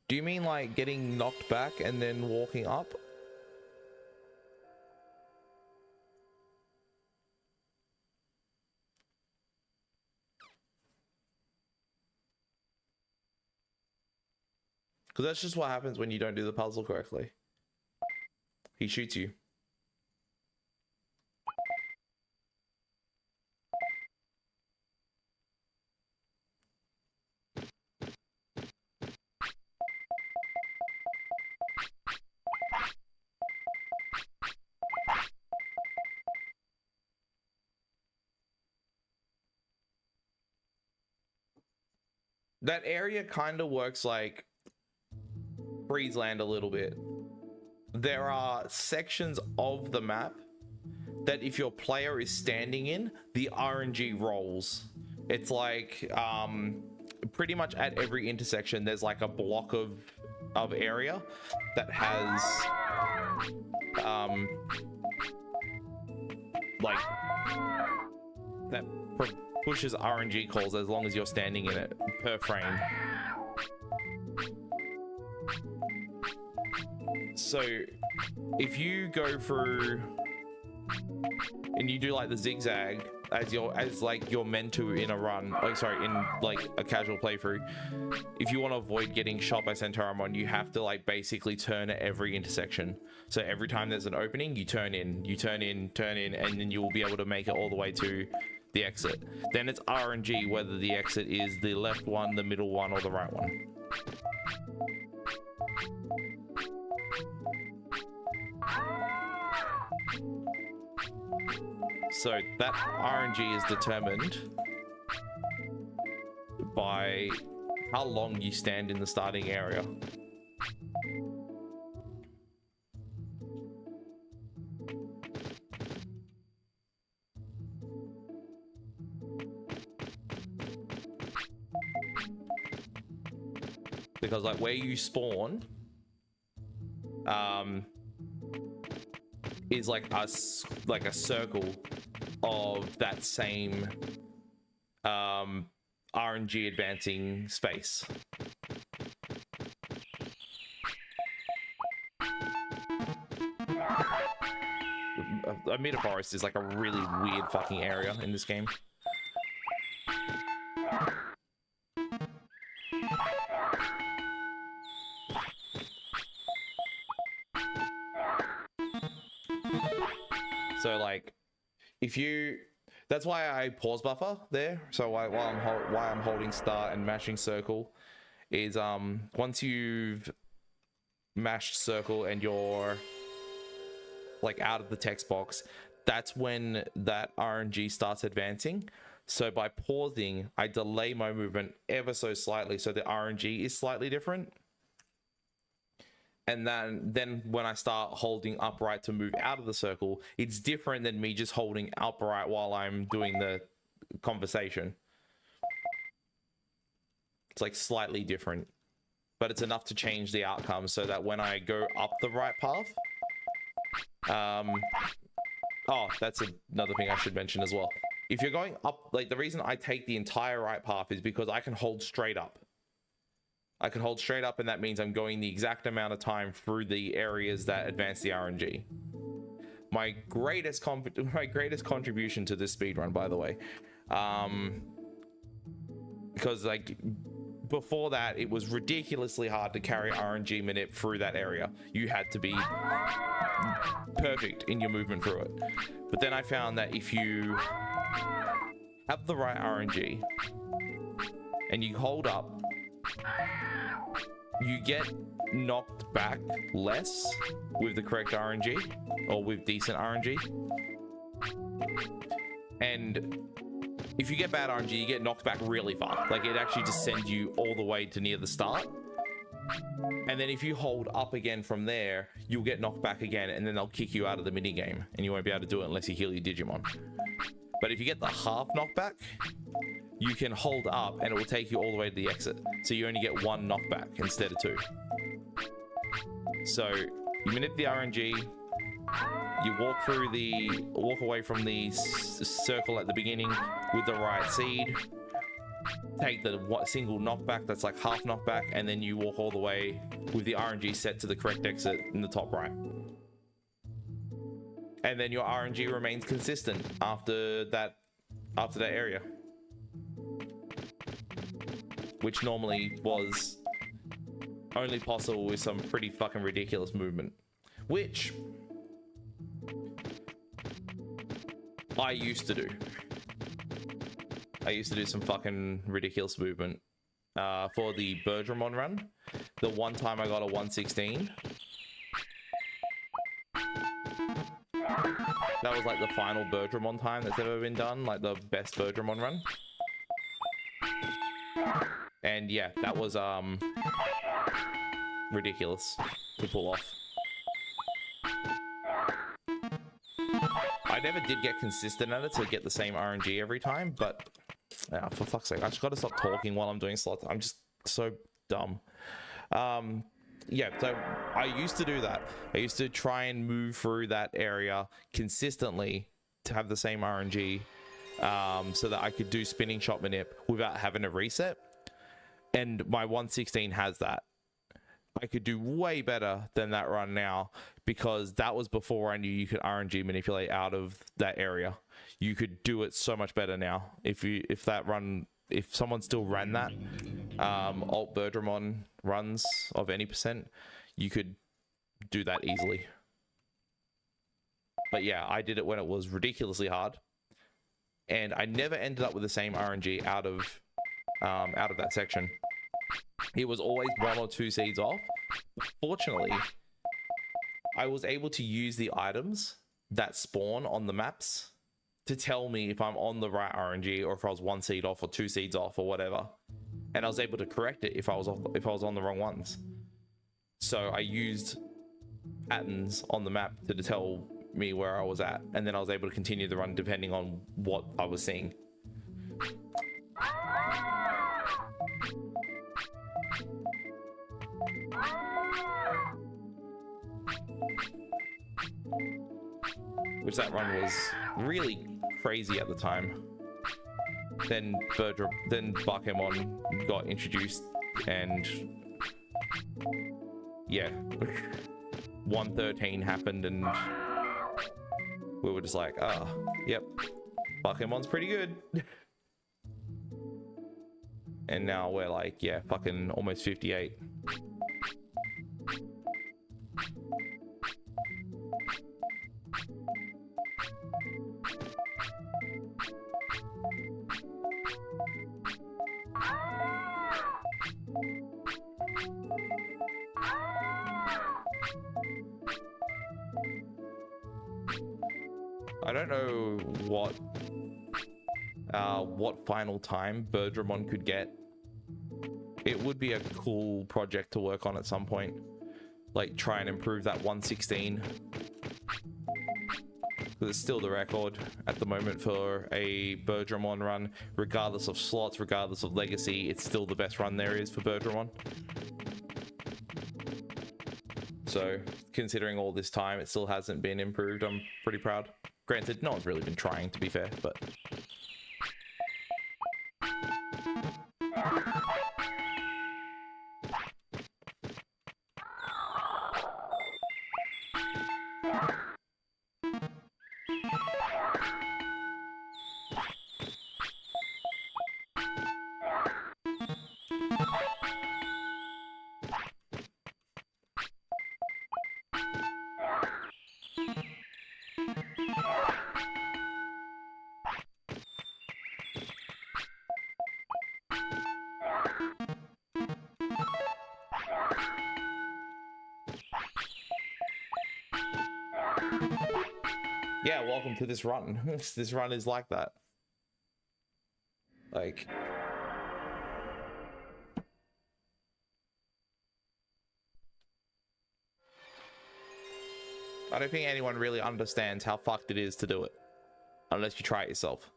Do you mean like getting knocked back and then walking up? Because that's just what happens when you don't do the puzzle correctly. He shoots you. That area kind of works like Freeze Land a little bit. There are sections of the map that if your player is standing in, the RNG rolls. It's like pretty much at every intersection there's like a block of area that has like that pushes RNG calls as long as you're standing in it per frame. So if you go through and you do like the zigzag as you're meant to in a run, like sorry, in like a casual playthrough, if you want to avoid getting shot by Centaurimon, you have to like basically turn at every intersection. So every time there's an opening, you turn in, and then you will be able to make it all the way to the exit. Then it's RNG whether the exit is the left one, the middle one, or the right one. So that RNG is determined by how long you stand in the starting area. Because like where you spawn is like a circle of that same RNG advancing space. Amida Forest is like a really weird fucking area in this game. So like if you, that's why I pause buffer there. So why I'm holding start and mashing circle is once you've mashed circle and you're like out of the text box, that's when that RNG starts advancing. So by pausing, I delay my movement ever so slightly so the RNG is slightly different. And then when I start holding upright to move out of the circle, it's different than me just holding upright while I'm doing the conversation. It's like slightly different, but it's enough to change the outcome so that when I go up the right path, oh, that's another thing I should mention as well. If you're going up, like the reason I take the entire right path is because I can hold straight up. I can hold straight up, and that means I'm going the exact amount of time through the areas that advance the RNG. My greatest contribution to this speedrun, by the way, because like before that, it was ridiculously hard to carry RNG minute through that area. You had to be perfect in your movement through it. But then I found that if you have the right RNG and you hold up, you get knocked back less with the correct RNG or with decent RNG. And if you get bad RNG, you get knocked back really far. Like it actually just sends you all the way to near the start. And then if you hold up again from there, you'll get knocked back again, and then they'll kick you out of the mini game, and you won't be able to do it unless you heal your Digimon. But if you get the half knockback, you can hold up and it will take you all the way to the exit. So you only get one knockback instead of two. So you manipulate the RNG, you walk away from the circle at the beginning with the right seed, take the single knockback that's like half knockback, and then you walk all the way with the RNG set to the correct exit in the top right. And then your RNG remains consistent after that area, which normally was only possible with some pretty fucking ridiculous movement, which I used to do. I used to do some fucking ridiculous movement for the Bergermon run. The one time I got a 116. That was like the final Bergermon time that's ever been done, like the best Bergermon run. And yeah, that was ridiculous to pull off. I never did get consistent at it to get the same RNG every time, but for fuck's sake, I just got to stop talking while I'm doing slots. I'm just so dumb. Yeah, so I used to do that. I used to try and move through that area consistently to have the same RNG, so that I could do spinning shot manip without having to reset. And my 116 has that. I could do way better than that run now, because that was before I knew you could RNG manipulate out of that area. You could do it so much better now. If someone still ran that alt Bergermon runs of any percent, you could do that easily. But yeah, I did it when it was ridiculously hard, and I never ended up with the same RNG out of that section. It was always 1 or 2 seeds off. Fortunately, I was able to use the items that spawn on the maps to tell me if I'm on the right RNG or if I was 1 seed off or 2 seeds off or whatever. And I was able to correct it if I was on the wrong ones. So I used patterns on the map to tell me where I was at, and then I was able to continue the run depending on what I was seeing. Which that run was really crazy at the time. Then Bakemon got introduced, and yeah, 113 happened, and we were just like, ah, yep, Bakemon's pretty good. And now we're like, yeah, fucking almost 58. I don't know what final time Bergermon could get. It would be a cool project to work on at some point, like try and improve that 116, because it's still the record at the moment for a Bergermon run, regardless of slots, regardless of legacy. It's still the best run there is for Bergermon. So considering all this time, it still hasn't been improved. I'm pretty proud. Granted, no one's really been trying, to be fair, but yeah, welcome to this run. This run is like that. Like, I don't think anyone really understands how fucked it is to do it unless you try it yourself.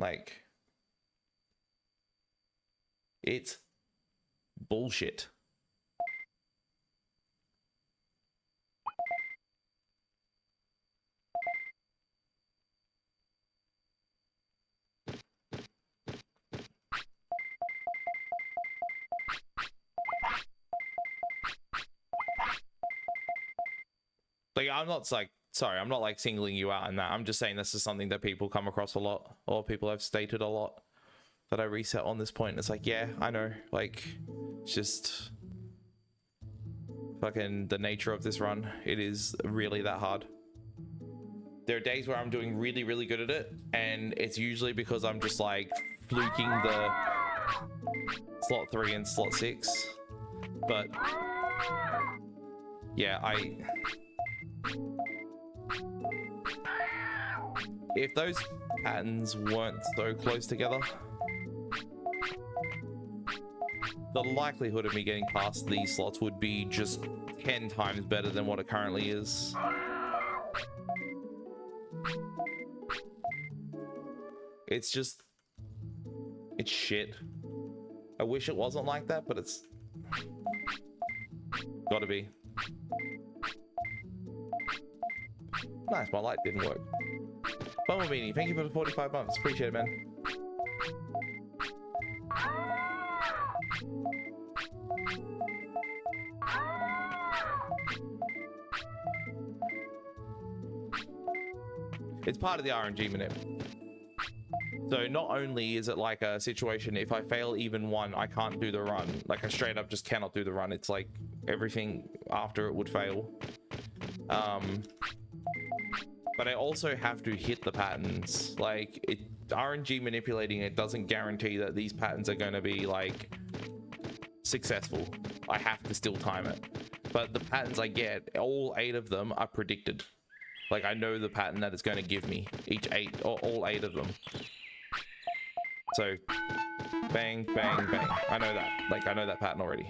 Like, it's bullshit. Like, I'm not like, sorry, I'm not like singling you out in that. I'm just saying this is something that people come across a lot, or people have stated a lot, that I reset on this point. It's like, yeah, I know, like, it's just fucking the nature of this run. It is really that hard. There are days where I'm doing really, really good at it, and it's usually because I'm just like fluking the slot 3 and slot 6. But yeah, if those patterns weren't so close together, the likelihood of me getting past these slots would be just 10 times better than what it currently is. It's just, it's shit. I wish it wasn't like that, but it's gotta be. Nice, my light didn't work. Bumble Beanie, thank you for the 45 months. Appreciate it, man. It's part of the RNG minute. So not only is it like a situation, if I fail even one, I can't do the run. Like I straight up just cannot do the run. It's like everything after it would fail. But I also have to hit the patterns. Like RNG manipulating it doesn't guarantee that these patterns are going to be like successful. I have to still time it. But the patterns I get, all 8 of them are predicted. Like I know the pattern that it's going to give me, each 8 or all 8 of them. So bang, bang, bang. I know that. Like I know that pattern already.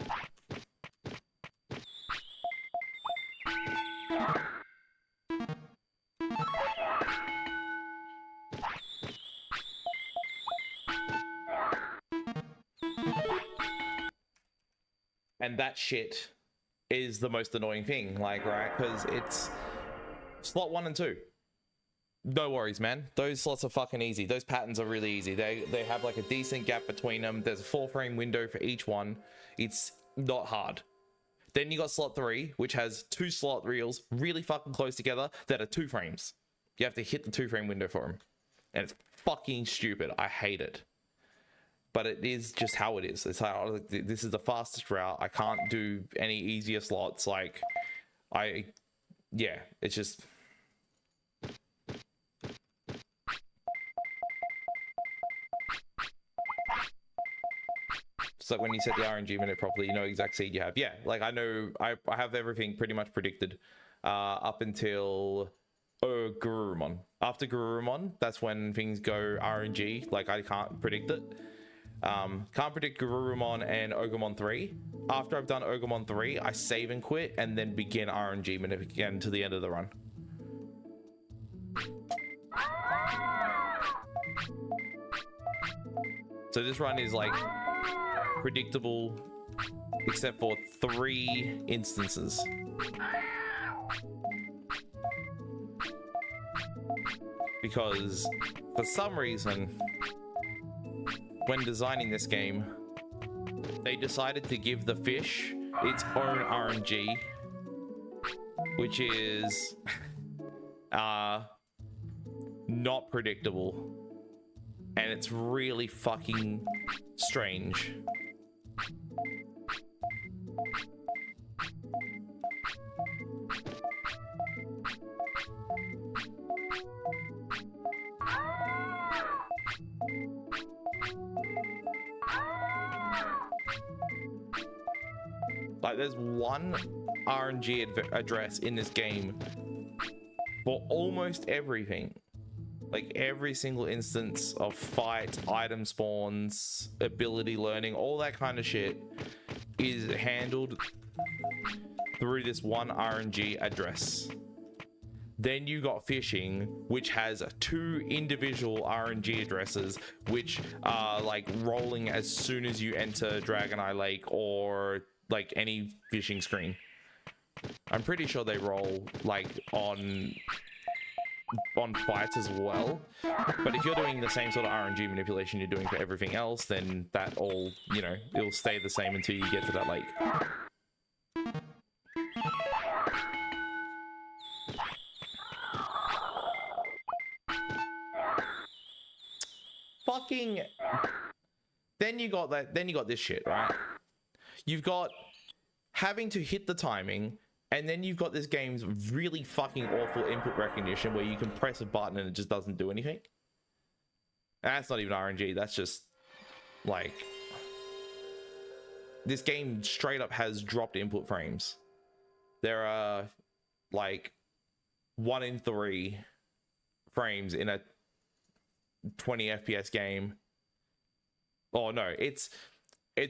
And that shit is the most annoying thing, like, right? Because it's slot 1 and 2. No worries, man. Those slots are fucking easy. Those patterns are really easy. They have like a decent gap between them. There's a 4-frame window for each one. It's not hard. Then you got slot 3, which has 2 slot reels really fucking close together that are 2 frames. You have to hit the 2-frame window for them. And it's fucking stupid. I hate it. But it is just how it is. It's how, this is the fastest route. I can't do any easier slots. Like, yeah, it's just... It's like when you set the RNG minute properly, you know exact seed you have. Yeah, like I know, I have everything pretty much predicted up until Gururumon. After Gururumon, that's when things go RNG. Like I can't predict it. Can't predict Gururumon and Ogremon 3. After I've done Ogremon 3, I save and quit and then begin RNG minute again to the end of the run. So this run is like predictable except for 3 instances. Because for some reason, when designing this game, they decided to give the fish its own RNG, which is not predictable, and it's really fucking strange. Like there's one RNG address in this game for almost everything. Like every single instance of fight, item spawns, ability learning, all that kind of shit is handled through this one RNG address. Then you got fishing, which has 2 individual RNG addresses, which are like rolling as soon as you enter Dragon Eye Lake or like any fishing screen. I'm pretty sure they roll like on fights as well, but if you're doing the same sort of RNG manipulation you're doing for everything else, then that all, you know, it'll stay the same until you get to that lake. fucking... Then you got that. Then you got this shit, right? You've got having to hit the timing, and then you've got this game's really fucking awful input recognition where you can press a button and it just doesn't do anything. And that's not even RNG. That's just like... This game straight up has dropped input frames. There are like 1 in 3 frames in a 20 FPS game. Oh no, it's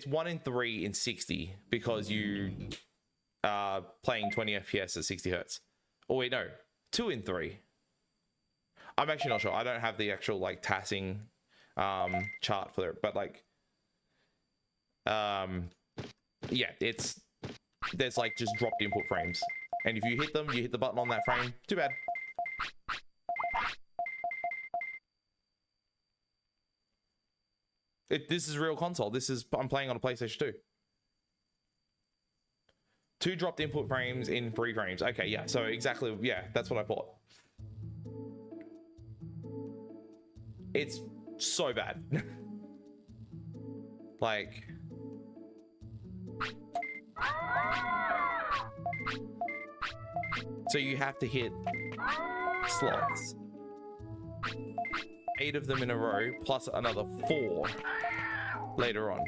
1 in 3 in 60 because you are playing 20 FPS at 60 hertz. Oh wait, no, 2 in 3. I'm actually not sure. I don't have the actual like tassing chart for it, but like yeah, there's like just dropped input frames, and if you hit them, you hit the button on that frame, too bad. This is real console. I'm playing on a PlayStation 2. 2 dropped input frames in 3 frames. Okay, yeah, so exactly, yeah, that's what I thought. It's so bad. Like... So you have to hit slots. 8 of them in a row, plus another 4 later on.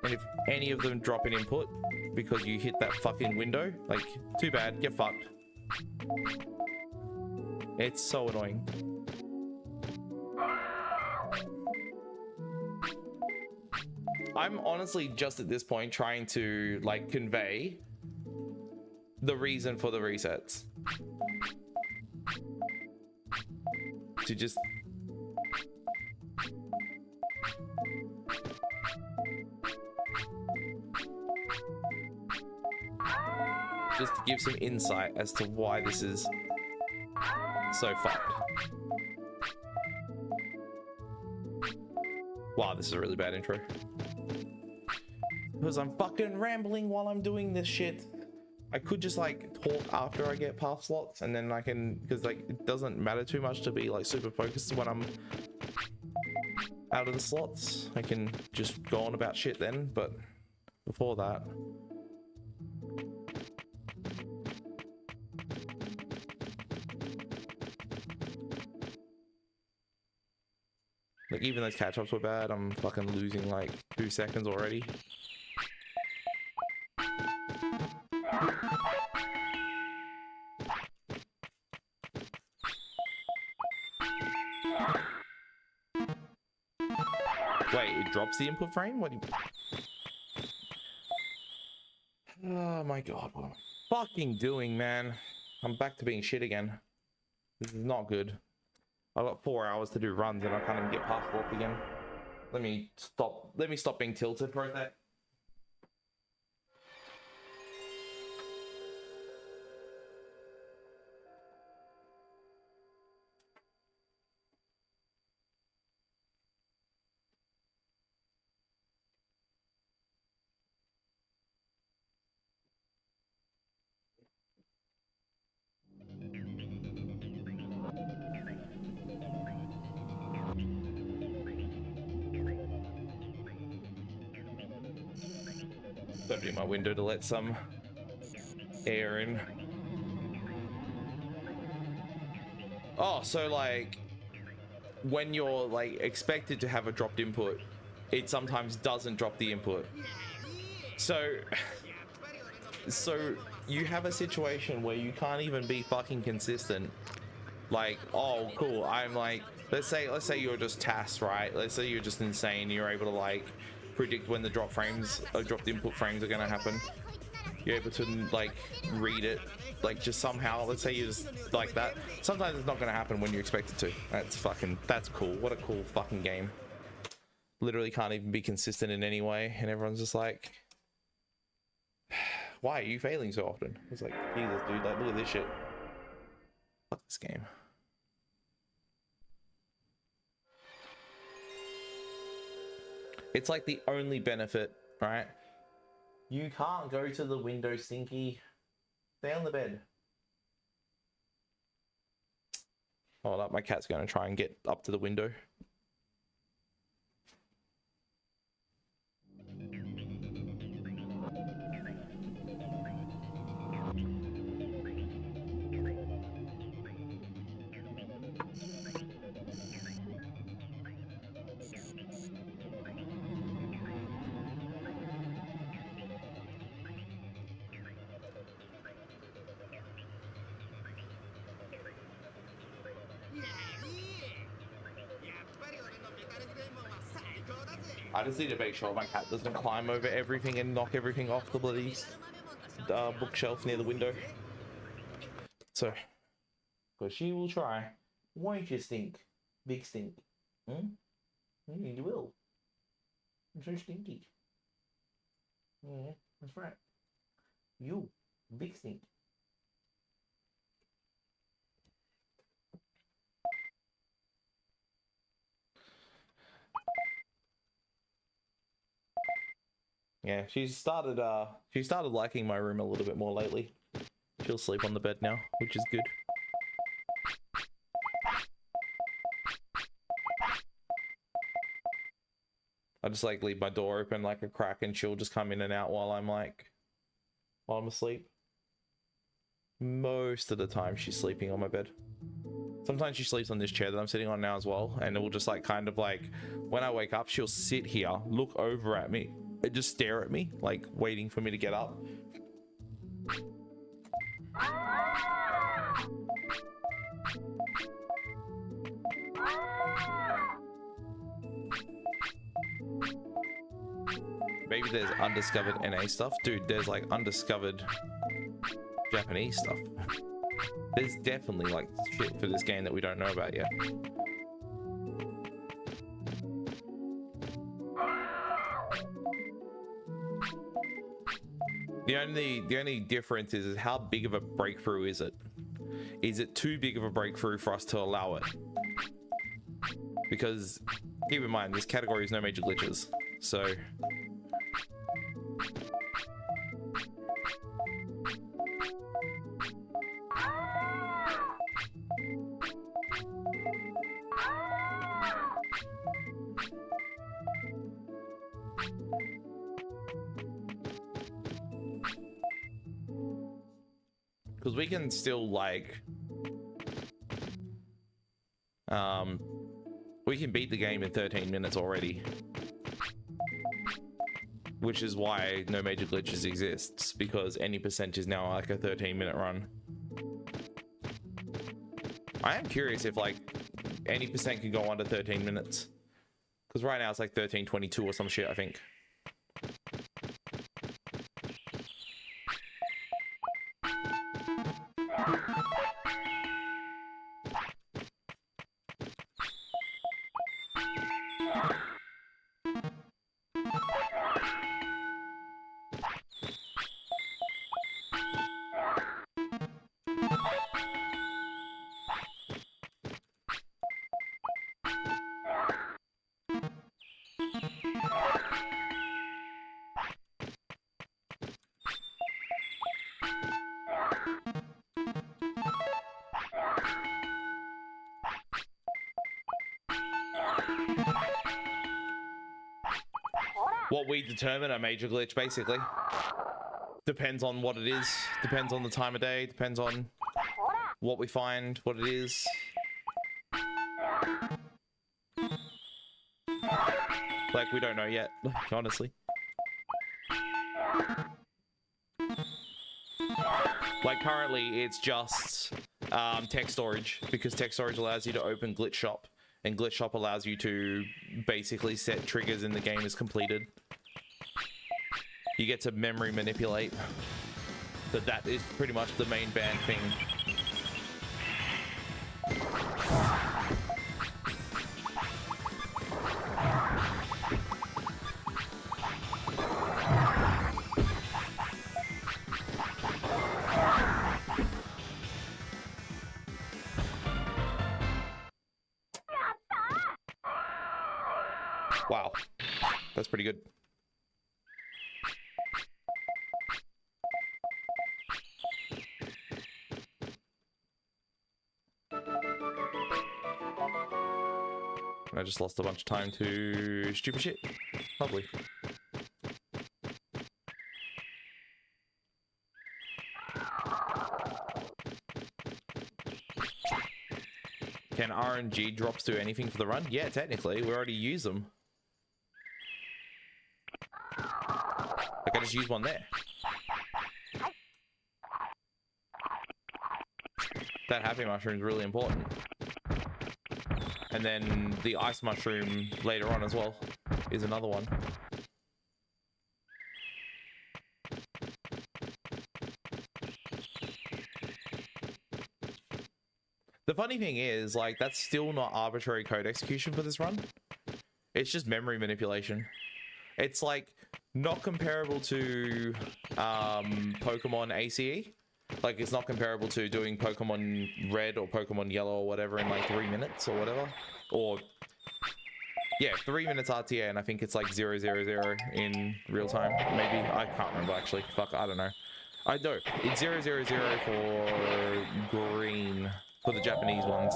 And if any of them drop in input because you hit that fucking window, like, too bad, get fucked. It's so annoying. I'm honestly just at this point trying to like convey the reason for the resets. To just to give some insight as to why this is so fucked. Wow, this is a really bad intro. Because I'm fucking rambling while I'm doing this shit. I could just like talk after I get past slots, and then I can, because like it doesn't matter too much to be like super focused when I'm out of the slots. I can just go on about shit then, but before that. Like even those catch-ups were bad. I'm fucking losing like 2 seconds already. Wait, it drops the input frame? What do you... Oh my god, what am I fucking doing, man? I'm back to being shit again. This is not good. I've got 4 hours to do runs and I can't even get past walk again. Let me stop being tilted for a sec. Opening my window to let some air in. Oh, so like when you're like expected to have a dropped input, it sometimes doesn't drop the input. So you have a situation where you can't even be fucking consistent. Like, oh cool, I'm like, let's say you're just TAS, right? Let's say you're just insane, you're able to like predict when the dropped input frames are going to happen. You're able to like read it, like just somehow. Let's say you just like that. Sometimes it's not going to happen when you expect it to. That's cool. What a cool fucking game. Literally can't even be consistent in any way, and everyone's just like, why are you failing so often? It's like, Jesus dude, like look at this shit. Fuck this game. It's like the only benefit, right? You can't go to the window, Stinky. Stay on the bed. Hold up, my cat's gonna try and get up to the window. I just need to make sure my cat doesn't climb over everything and knock everything off the bloody bookshelf near the window. So, because she will try. Won't you, Stink? Big Stink. Hmm? You will. You're so stinky. Yeah, that's right. You, Big Stink. Yeah, she started liking my room a little bit more lately. She'll sleep on the bed now, which is good. I just like leave my door open like a crack and she'll just come in and out while I'm asleep. Most of the time she's sleeping on my bed. Sometimes she sleeps on this chair that I'm sitting on now as well, and it will just like kind of like when I wake up she'll sit here, look over at me, and just stare at me like waiting for me to get up. Maybe there's undiscovered NA stuff. Dude, there's like undiscovered Japanese stuff. There's definitely like shit for this game that we don't know about yet. The only difference is how big of a breakthrough is it? Is it too big of a breakthrough for us to allow it? Because keep in mind, this category is no major glitches, so because we can still like we can beat the game in 13 minutes already, which is why no major glitches exists, because any percent is now like a 13-minute run. I am curious if like any percent can go under 13 minutes, because right now it's like 13:22 or some shit, I think. What we determine a major glitch basically depends on what it is, depends on the time of day, depends on what we find, what it is. Like, we don't know yet, honestly. Like currently it's just text storage, because text storage allows you to open glitch shop, and glitch shop allows you to basically set triggers in the game is completed. You get to memory manipulate. So that is pretty much the main band thing. Wow, that's pretty good. I just lost a bunch of time to stupid shit. Lovely. Can RNG drops do anything for the run? Yeah, technically. We already use them. Like, I just used one there. That happy mushroom is really important. And then the ice mushroom later on as well. is another one. The funny thing is, like, that's still not arbitrary code execution for this run. It's just memory manipulation. It's like not comparable to Pokemon ACE. Like, it's not comparable to doing Pokemon Red or Pokemon Yellow or whatever in like 3 minutes or whatever. Or yeah, 3 minutes RTA, and I think it's like 000 in real time. Maybe, I can't remember actually. Fuck, I don't know. I know it's 000 for green for the Japanese ones,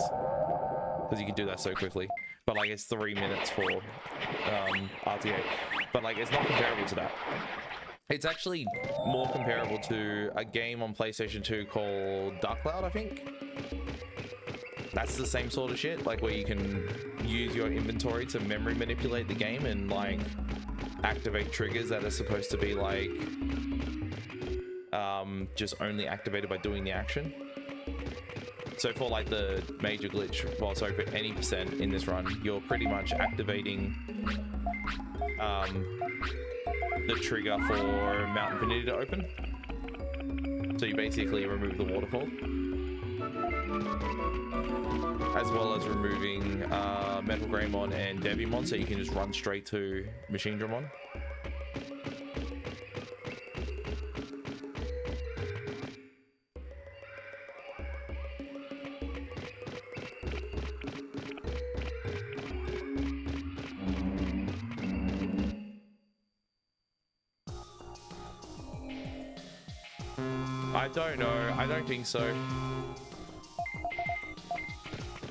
because you can do that so quickly. But like, it's 3 minutes for RTA. But like, it's not comparable to that. It's actually more comparable to a game on PlayStation 2 called Dark Cloud, I think. That's the same sort of shit, like where you can use your inventory to memory manipulate the game and like activate triggers that are supposed to be like just only activated by doing the action. So for like the major glitch, well, sorry, for any percent in this run, you're pretty much activating the trigger for Mount Infinity to open. So you basically remove the waterfall, as well as removing Metal Greymon and Devimon, so you can just run straight to Machine Dramon. I don't know. I don't think so.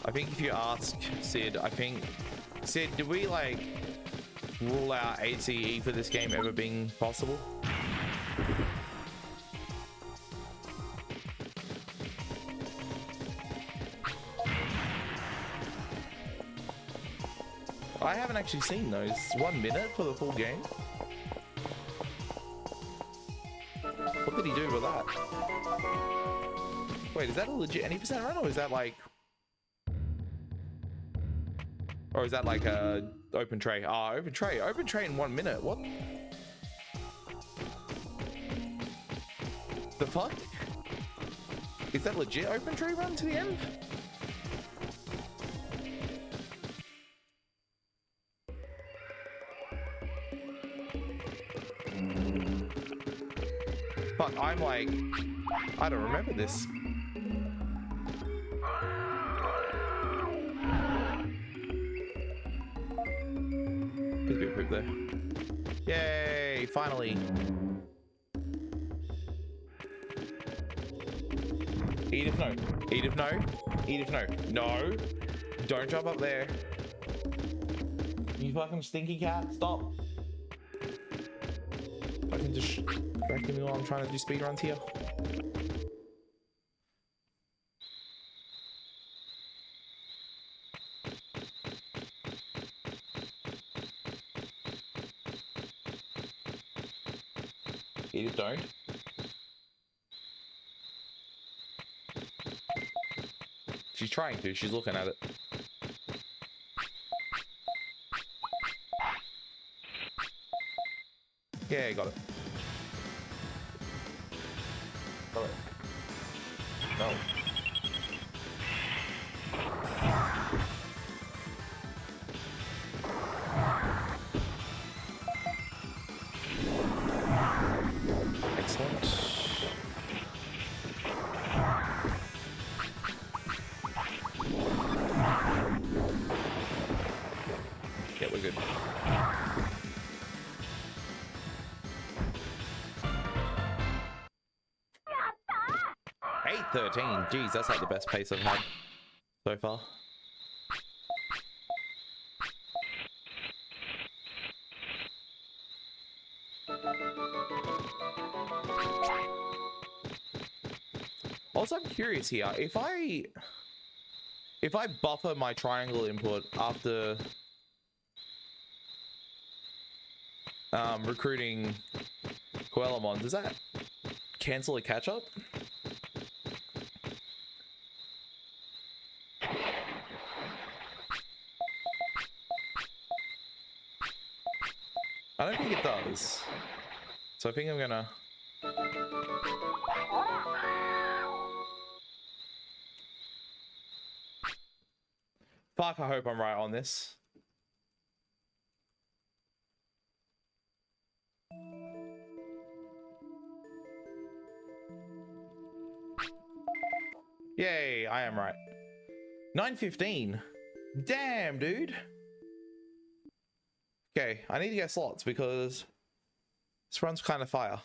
I think if you ask Sid, I think... Sid, did we, like, rule out ACE for this game ever being possible? I haven't actually seen those. 1 minute for the full game? What did he do with that? Wait, is that a legit any percent run, or is that like... Or is that like a open tray? Ah, open tray in 1 minute. What the fuck? Is that legit open tray run to the end? Fuck, I'm like, I don't remember this. There's a bit of poop there. Yay, finally. Edith, no. Edith, no. Edith, no. No. Don't jump up there. You fucking stinky cat. Stop. I can just distract me while I'm trying to do speedruns here. Edith, don't. She's trying to. She's looking at it. Yeah, got it. Got it. No. Excellent. Yeah, we're good. 8:13. Geez, that's like the best pace I've had so far. Also, I'm curious here. If I buffer my triangle input after recruiting Coelamon, does that cancel a catch up? I don't think it does. So I think I'm gonna... Fuck, I hope I'm right on this. Yay, I am right. 9:15. Damn, dude. Okay, I need to get slots because this run's kind of fire.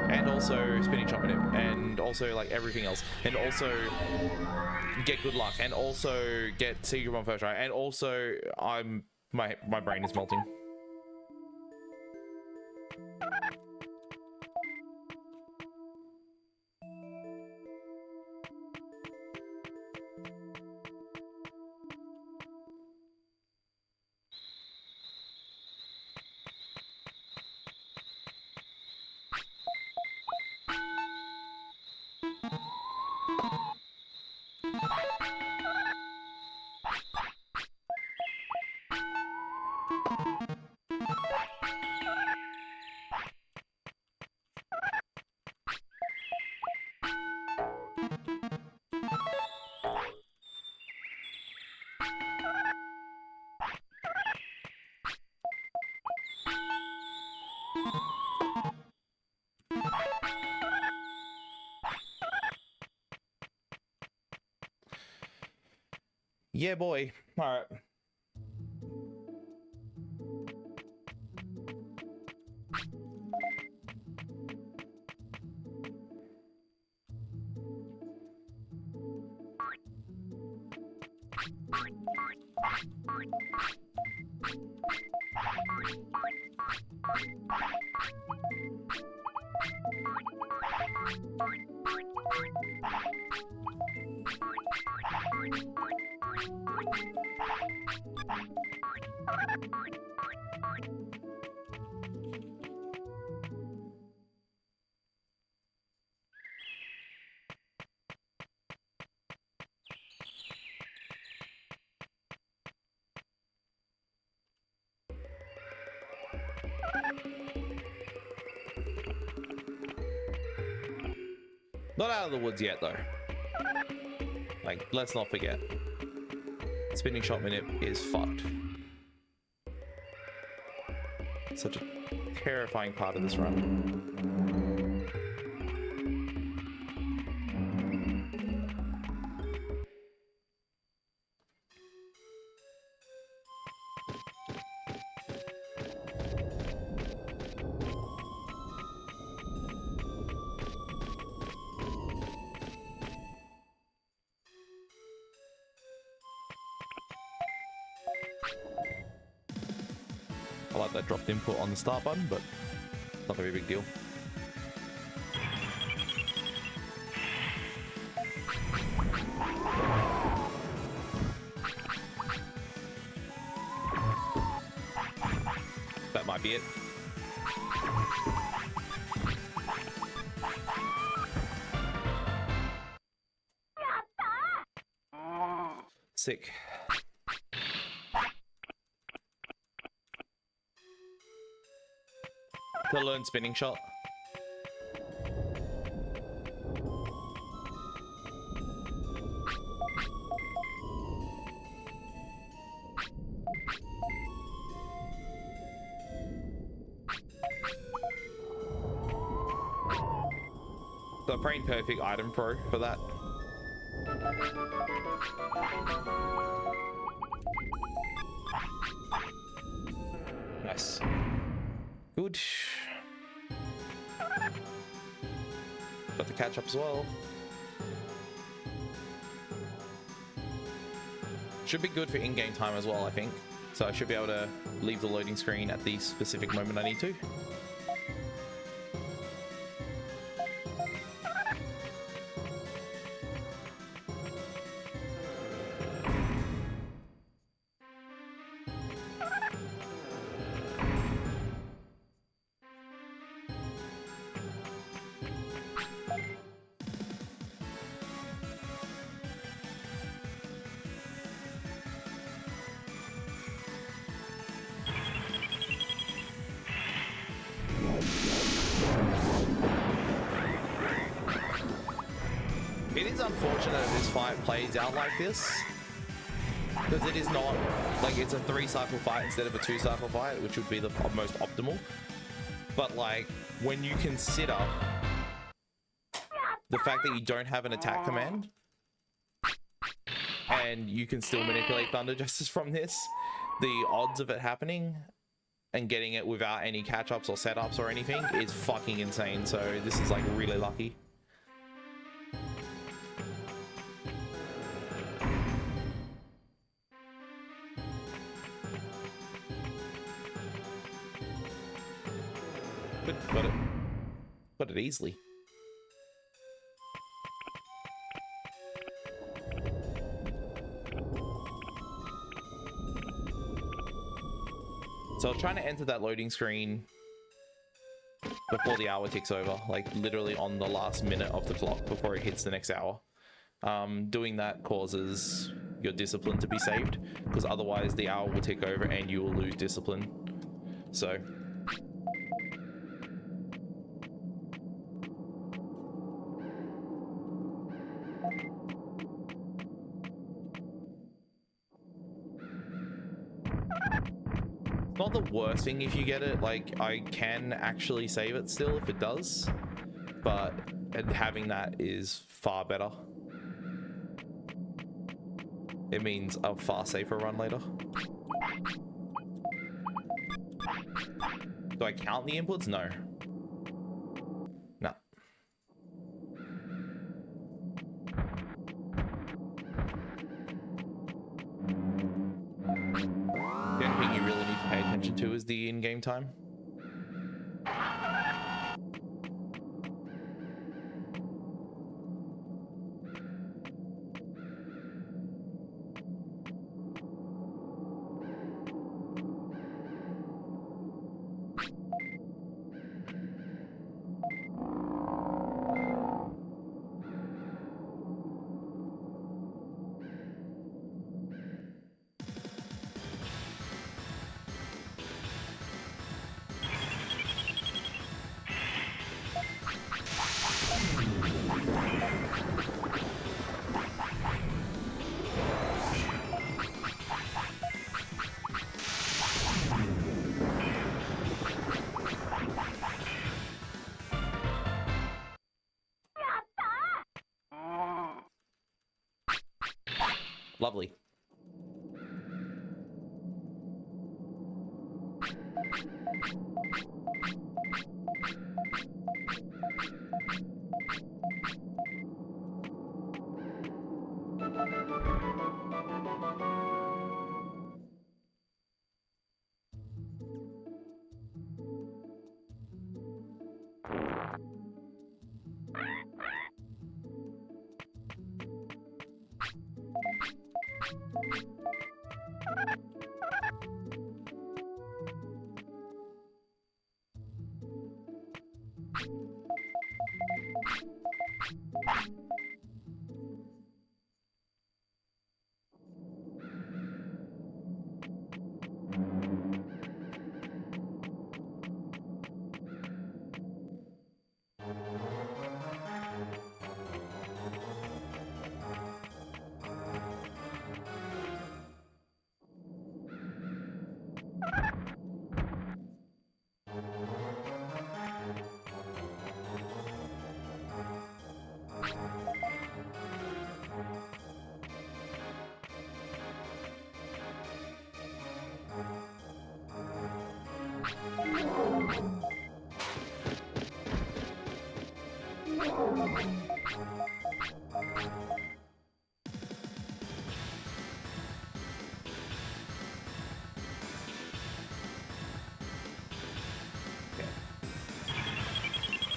And also spinning chop in it, and also like everything else, and also get good luck, and also get secret on first try, and also my brain is melting. Yeah, boy. All right. Not out of the woods yet, though. Like, let's not forget. Spinning shot minute is fucked. Such a terrifying part of this run. I like that dropped input on the start button, but not a very big deal. That might be it. Sick. To learn spinning shot. The frame perfect item for that. Nice. Good. Got the catch up as well. Should be good for in-game time as well, I think. So I should be able to leave the loading screen at the specific moment I need to. unfortunate this fight plays out like this, because it is not like it's a 3-cycle fight instead of a 2-cycle fight, which would be the most optimal. But like when you consider the fact that you don't have an attack command and you can still manipulate Thunder Justice from this, the odds of it happening and getting it without any catch-ups or setups or anything is fucking insane. So this is like really lucky. Got it easily. So I was trying to enter that loading screen before the hour ticks over, like literally on the last minute of the clock before it hits the next hour. Doing that causes your discipline to be saved, because otherwise the hour will tick over and you will lose discipline. So not the worst thing if you get it. Like, I can actually save it still if it does, but having that is far better. It means a far safer run later. Do I count the inputs? No. No. The only thing you really need to pay attention to is the in-game time. Lovely.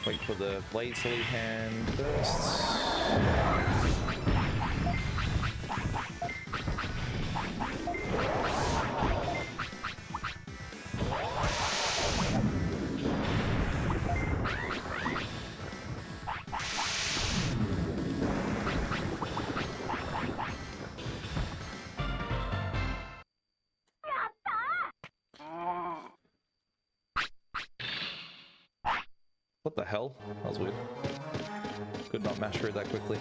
Wait for the blade to leave hand first. What the hell? That was weird. Could not mash through that quickly.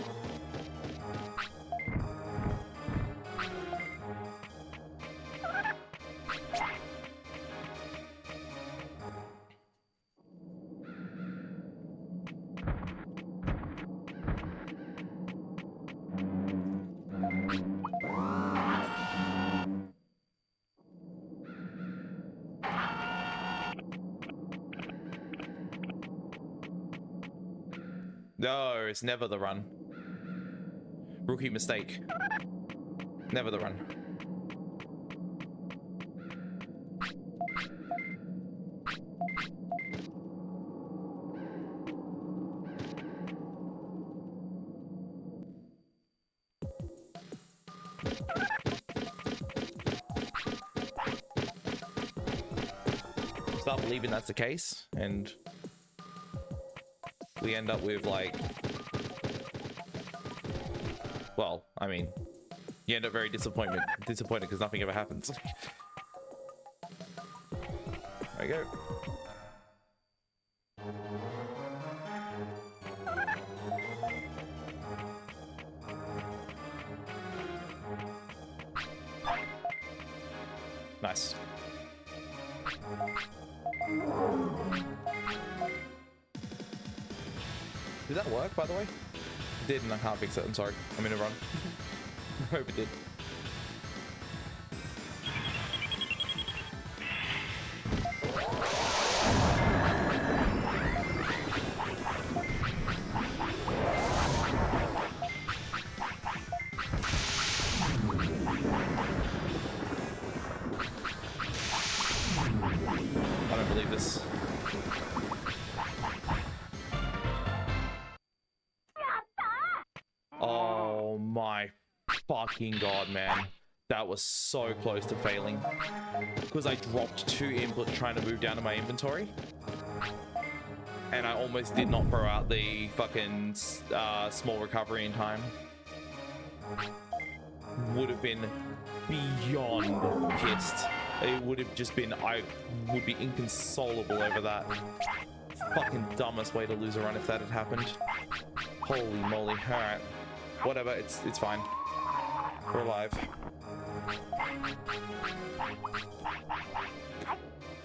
No, it's never the run. Rookie mistake. Never the run. Start believing that's the case, and we end up with like, well, I mean, you end up very disappointed because nothing ever happens. There we go. Nice. Did that work, by the way? It did, and I can't fix it. I'm sorry. I'm in a run. I hope it did. I don't believe this. Oh my fucking god, man. That was so close to failing. Because I dropped 2 inputs trying to move down to my inventory. And I almost did not throw out the fucking small recovery in time. Would have been beyond pissed. It would have just been, I would be inconsolable over that. Fucking dumbest way to lose a run if that had happened. Holy moly. Alright. Whatever, it's fine. We're alive.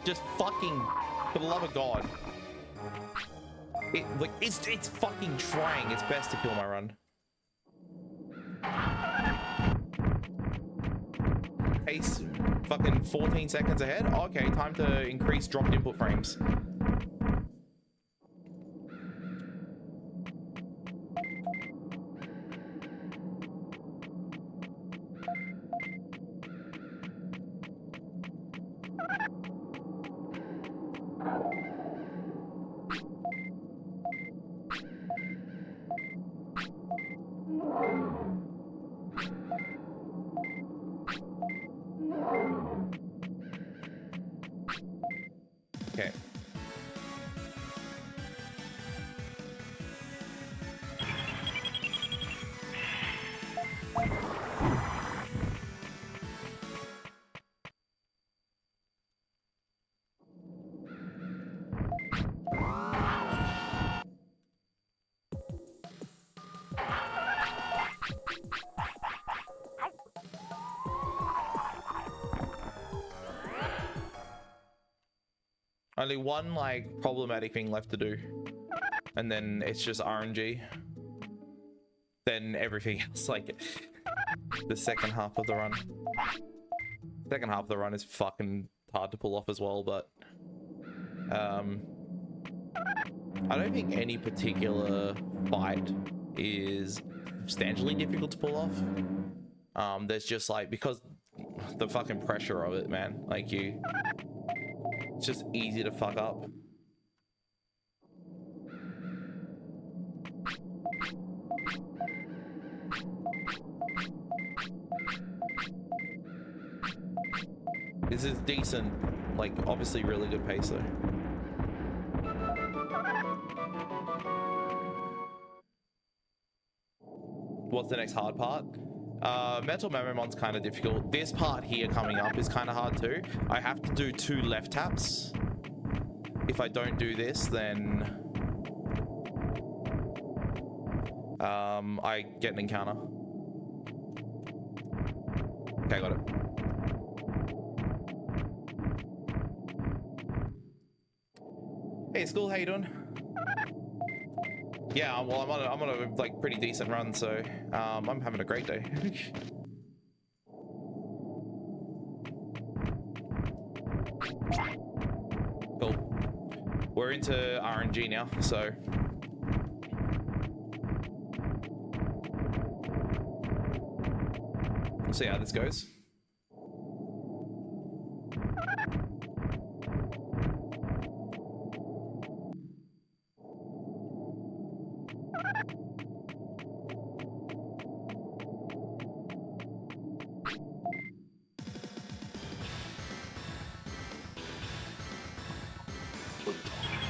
Just fucking, for the love of God. It's fucking trying its best to kill my run. Pace fucking 14 seconds ahead. Okay, time to increase dropped input frames. Okay. Only one like problematic thing left to do, and then it's just RNG. Then everything else, like the second half of the run. Second half of the run is fucking hard to pull off as well, but I don't think any particular fight is substantially difficult to pull off. There's just like, because the fucking pressure of it, man, like it's just easy to fuck up. This is decent, like obviously really good pace though. What's the next hard part? Metal Memomon's kind of difficult. This part here coming up is kind of hard too. I have to do 2 left taps. If I don't do this, then I get an encounter. Okay, got it. Hey, school, how you doing? Yeah, well, I'm on a like pretty decent run, so I'm having a great day. Cool. We're into RNG now, so see how this goes.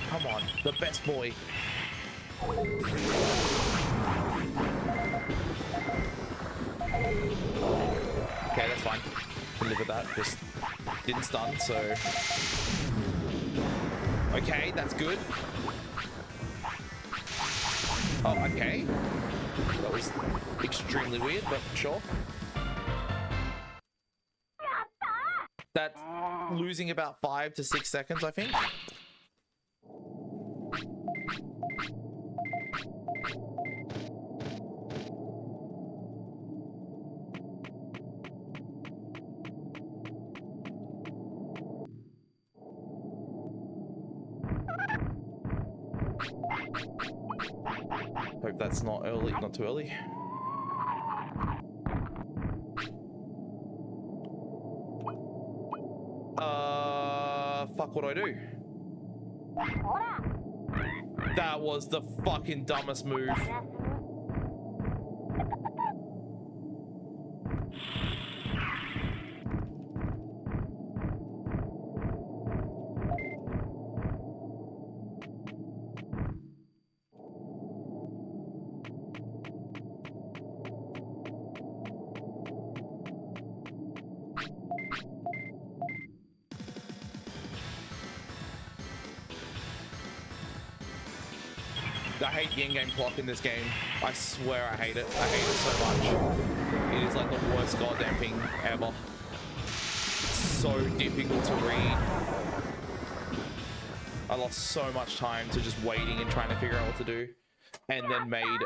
Come on, the best boy. Okay, that's fine. Can live with that. Just didn't stun, so... Okay, that's good. Oh, okay. That was extremely weird, but sure. That's losing about 5 to 6 seconds, I think. Hope that's not early, not too early. Fuck, what do I do? That was the fucking dumbest move. I hate the in-game clock in this game. I swear I hate it. I hate it so much. It is like the worst goddamn thing ever. It's so difficult to read. I lost so much time to just waiting and trying to figure out what to do, and then made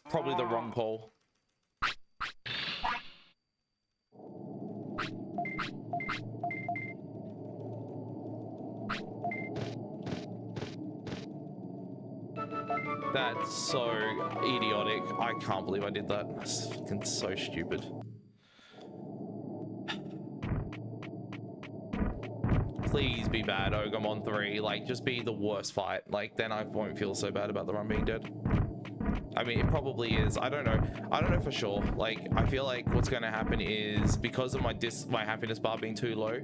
probably the wrong call. That's so idiotic. I can't believe I did that. That's fucking so stupid. Please be bad, Ogomon 3. Like, just be the worst fight. Like, then I won't feel so bad about the run being dead. I mean, it probably is. I don't know. I don't know for sure. Like, I feel like what's going to happen is because of my happiness bar being too low,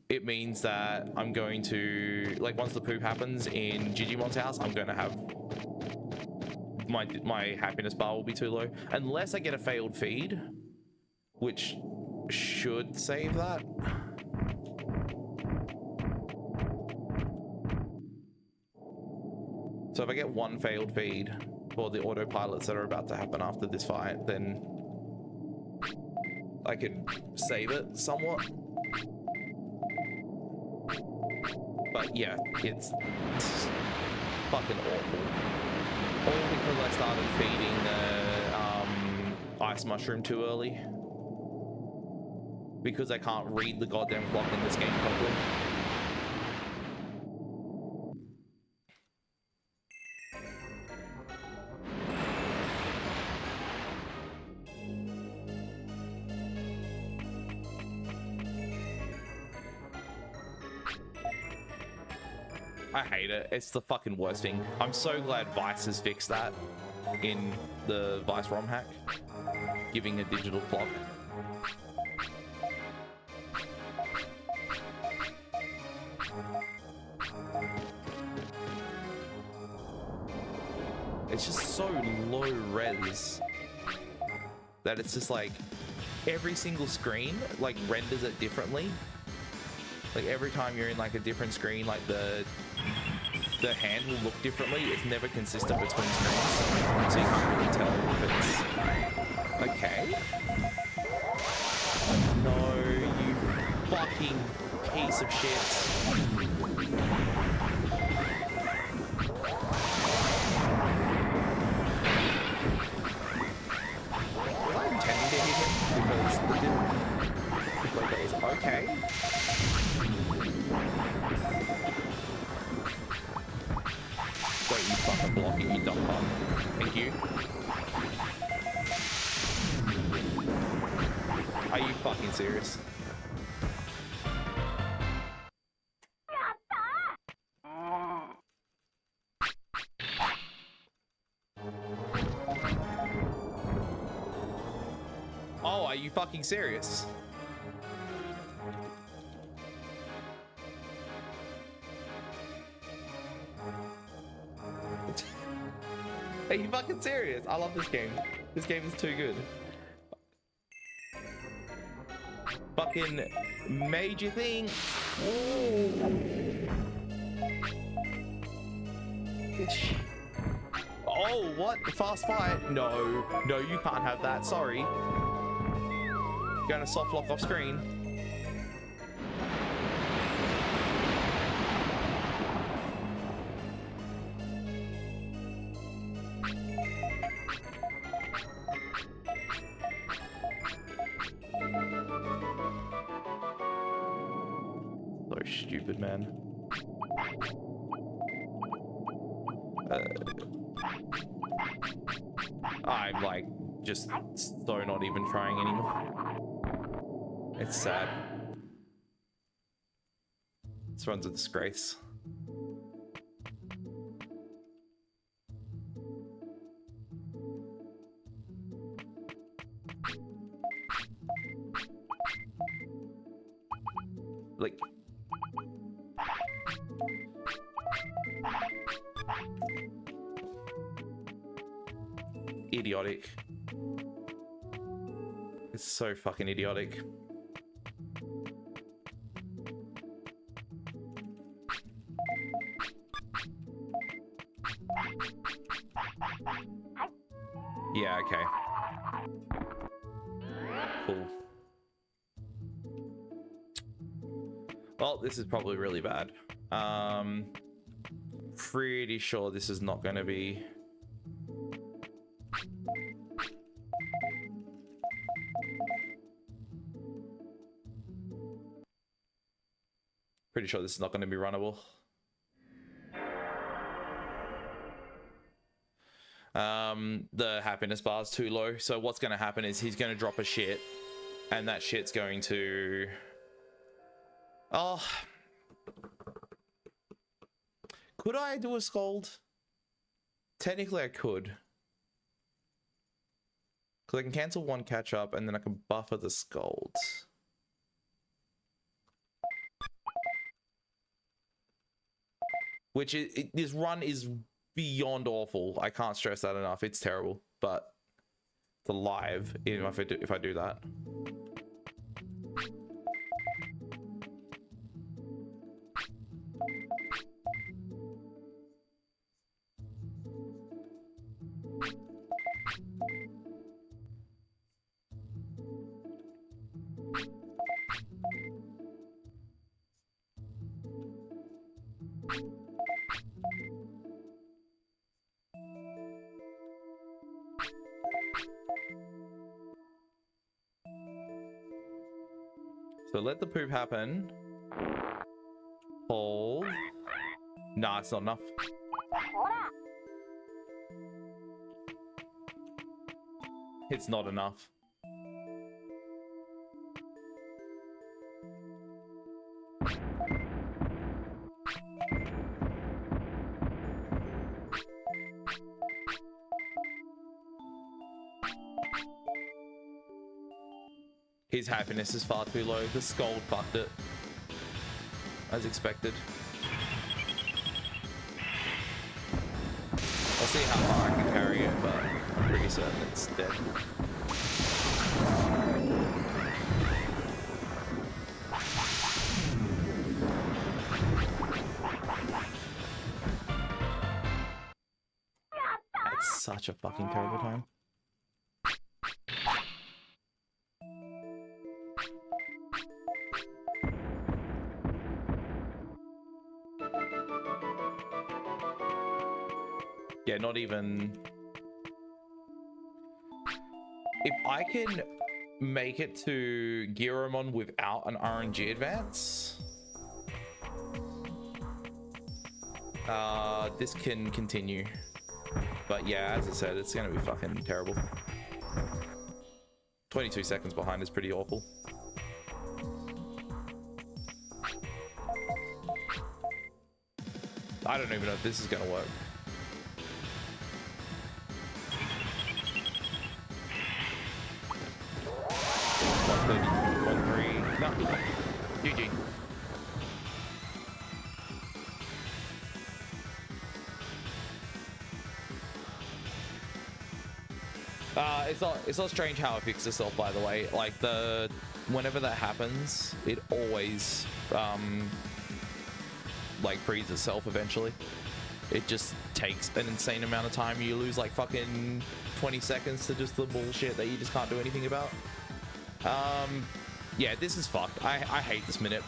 it means that I'm going to, like, once the poop happens in Digimon's house, I'm going to have my happiness bar will be too low, unless I get a failed feed, which should save that. So if I get one failed feed for the autopilots that are about to happen after this fight, then I can save it somewhat. But yeah, it's fucking awful. All because I started feeding the ice mushroom too early. Because I can't read the goddamn clock in this game properly. I hate it. It's the fucking worst thing. I'm so glad Vice has fixed that in the Vice ROM hack, giving a digital clock. It's just so low res that it's just like every single screen like renders it differently. Like every time you're in like a different screen, like the hand will look differently. It's never consistent between screens, so you can't really tell if it's okay. No, you fucking piece of shit. Was I intending to hit him? Because it didn't look like that was okay. Wait, you fucking block it, you dumb bum. Thank you. I Are you fucking serious? Oh, are you fucking serious? Are you fucking serious? I love this game. This game is too good. Fucking major thing. Ooh. Oh, what? Fast fight? No, no, you can't have that. Sorry. Going to soft lock off screen. So stupid, man. I'm like just so not even trying anymore. It's sad. This run's a disgrace. Like, idiotic. It's so fucking idiotic. Yeah, okay. Cool. Well, this is probably really bad. Pretty sure this is not going to be... Pretty sure this is not going to be runnable. The happiness bar is too low. So what's going to happen is he's going to drop a shit, and that shit's going to... Oh. Could I do a scold? Technically I could. Because I can cancel one catch up and then I can buffer the scold. Which is, this run is beyond awful. I can't stress that enough. It's terrible. But the live, if I do that. So let the poop happen. Hold. Nah, it's not enough. It's not enough. His happiness is far too low. The scold fucked it. As expected. I'll see how far I can carry it, but I'm pretty certain it's dead. That's such a fucking terrible time. Yeah, not even... If I can make it to Giromon without an RNG advance, this can continue. But yeah, as I said, it's gonna be fucking terrible. 22 seconds behind is pretty awful. I don't even know if this is going to work. No. GG. It's not strange how it fixed itself, by the way. Like whenever that happens, it always like frees itself eventually. It just takes an insane amount of time. You lose like fucking 20 seconds to just the bullshit that you just can't do anything about. Yeah, this is fucked. I hate this minute.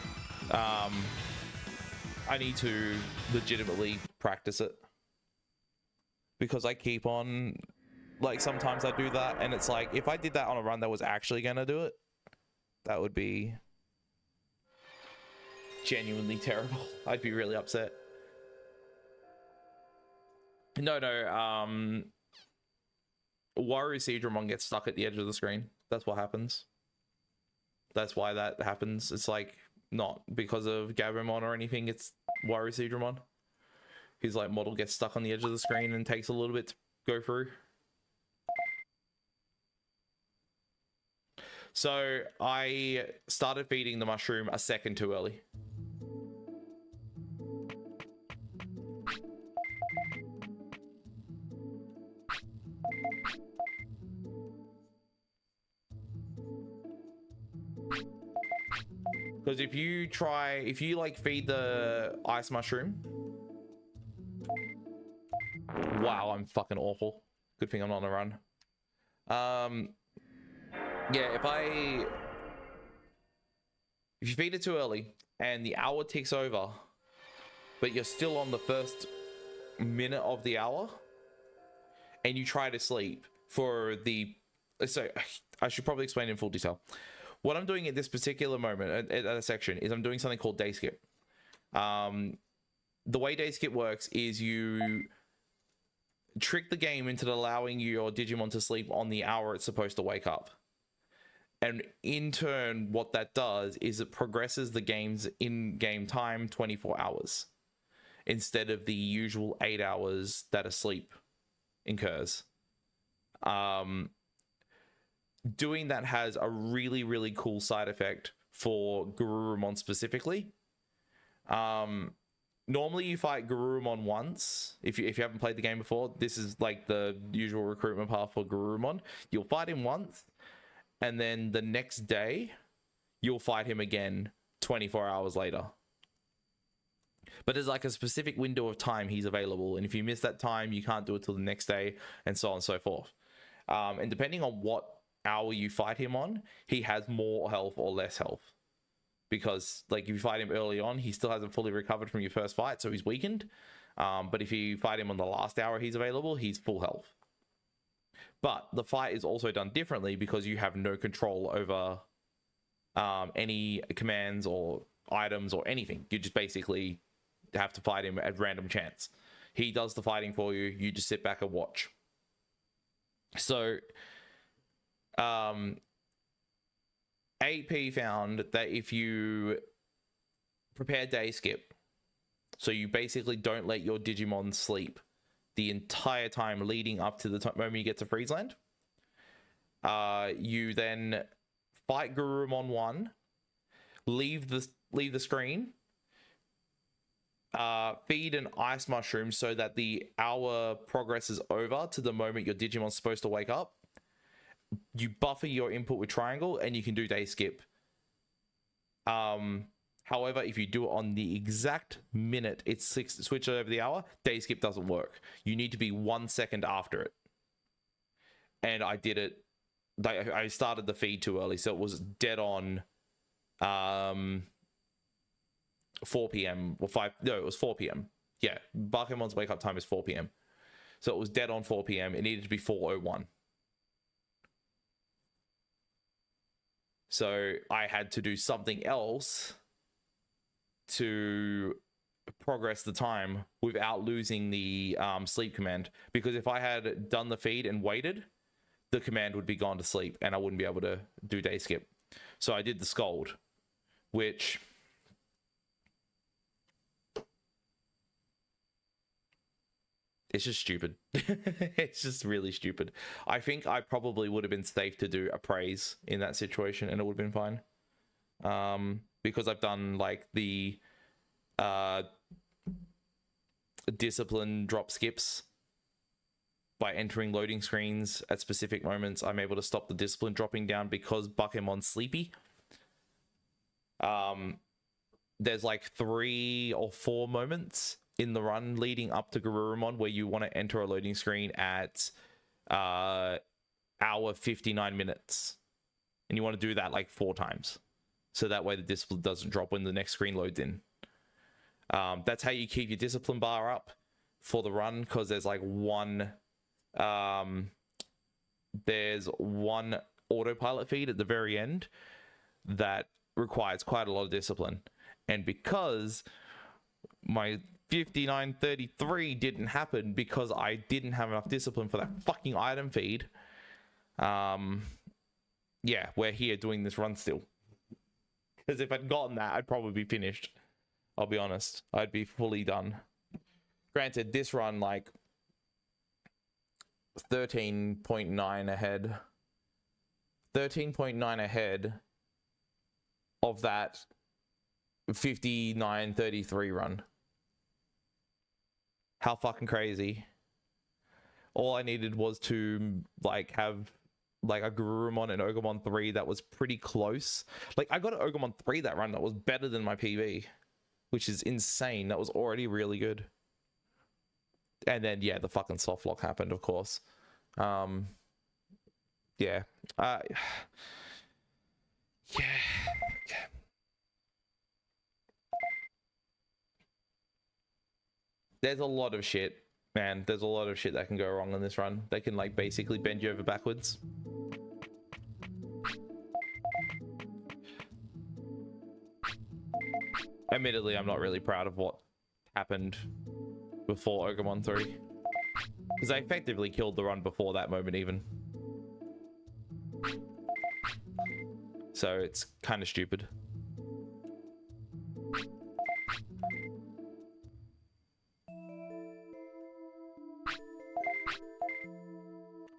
I need to legitimately practice it, because I keep on, like, sometimes I do that and it's like, if I did that on a run that was actually gonna do it, that would be genuinely terrible. I'd be really upset. No, Waru Seadramon gets stuck at the edge of the screen. That's what happens. That's why that happens. It's like not because of Gabumon or anything. It's Waru Seadramon. His like model gets stuck on the edge of the screen and takes a little bit to go through. So I started feeding the mushroom a second too early. Because if you like feed the ice mushroom, wow, I'm fucking awful. Good thing I'm not on a run. Yeah, if you feed it too early and the hour ticks over, but you're still on the first minute of the hour and you try to sleep for so I should probably explain in full detail. What I'm doing at this particular moment at a section is I'm doing something called day skip. The way day skip works is you trick the game into allowing your Digimon to sleep on the hour it's supposed to wake up. And in turn, what that does is it progresses the game's in-game time 24 hours instead of the usual 8 hours that a sleep incurs. Doing that has a really, really cool side effect for Garurumon specifically. Normally you fight Garurumon once. If you haven't played the game before, this is like the usual recruitment path for Garurumon. You'll fight him once, and then the next day you'll fight him again 24 hours later. But there's like a specific window of time he's available, and if you miss that time, you can't do it till the next day, and so on and so forth. And depending on what hour you fight him on, he has more health or less health. Because like if you fight him early on, he still hasn't fully recovered from your first fight, so he's weakened. But if you fight him on the last hour he's available, he's full health. But the fight is also done differently because you have no control over any commands or items or anything. You just basically have to fight him at random chance. He does the fighting for you. You just sit back and watch. So AP found that if you prepare day skip, so you basically don't let your Digimon sleep the entire time leading up to the moment you get to Friesland, you then fight Garurumon 1, leave the screen, feed an ice mushroom so that the hour progresses over to the moment your Digimon's supposed to wake up. You buffer your input with triangle and you can do day skip. However, if you do it on the exact minute it's switched over the hour, day skip doesn't work. You need to be 1 second after it. And I did it. I started the feed too early, so it was dead on 4 p.m. or 5. No, it was 4 p.m. Yeah, Bakemon's wake up time is 4 p.m. So it was dead on 4 p.m. It needed to be 4:01. So I had to do something else to progress the time without losing the sleep command. Because if I had done the feed and waited, the command would be gone to sleep and I wouldn't be able to do day skip. So I did the scold, which it's just stupid. It's just really stupid. I think I probably would have been safe to do appraise in that situation and it would have been fine. Because I've done like the discipline drop skips by entering loading screens at specific moments. I'm able to stop the discipline dropping down because Buckemon's sleepy. There's like 3 or 4 moments in the run leading up to Garurumon where you want to enter a loading screen at hour 59 minutes. And you want to do that like 4 times. So that way the discipline doesn't drop when the next screen loads in. That's how you keep your discipline bar up for the run, because there's like one autopilot feed at the very end that requires quite a lot of discipline. And because my 59:33 didn't happen because I didn't have enough discipline for that fucking item feed, yeah, we're here doing this run still. Because if I'd gotten that, I'd probably be finished. I'll be honest. I'd be fully done. Granted, this run, like, 13.9 ahead. 13.9 ahead of that 59:33 run. How fucking crazy. All I needed was to, like, have like a Garurumon and Ogremon 3 that was pretty close. Like, I got an Ogremon 3 that run that was better than my PB, which is insane. That was already really good. And then, yeah, the fucking soft lock happened, of course. Yeah. Yeah. There's a lot of shit, man. There's a lot of shit that can go wrong in this run. They can, like, basically bend you over backwards. Admittedly, I'm not really proud of what happened before Ogremon 3. Because I effectively killed the run before that moment even. So it's kind of stupid.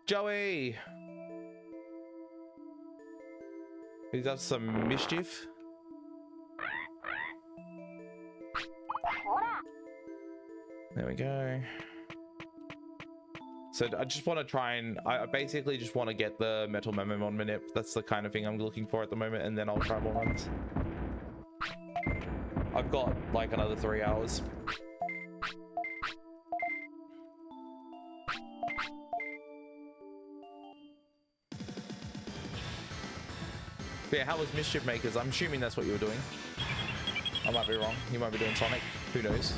Joey! He's up some mischief. There we go. So I just want to try and... I basically just want to get the Metal Mememon Manip. That's the kind of thing I'm looking for at the moment, and then I'll try more runs. I've got like another 3 hours. But yeah, how was Mischief Makers? I'm assuming that's what you were doing. I might be wrong. You might be doing Sonic. Who knows?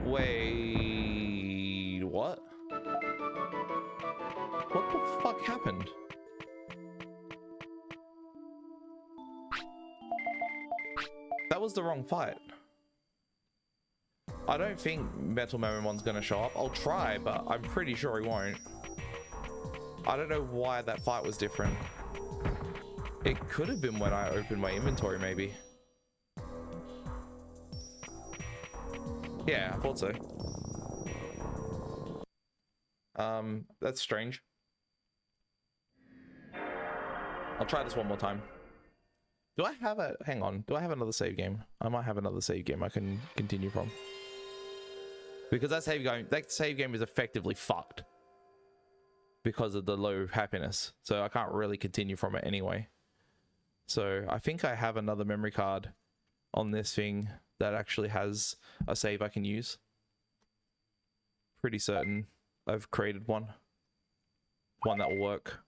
Wait, what? What the fuck happened? That was the wrong fight. I don't think Metal Mememon's gonna show up. I'll try, but I'm pretty sure he won't. I don't know why that fight was different. It could have been when I opened my inventory, maybe. Yeah, I thought so. That's strange. I'll try this one more time. Do I have a... Hang on. Do I have another save game? I might have another save game I can continue from. Because that save game is effectively fucked. Because of the low happiness. So I can't really continue from it anyway. So I think I have another memory card on this thing that actually has a save I can use. Pretty certain I've created one. One that will work.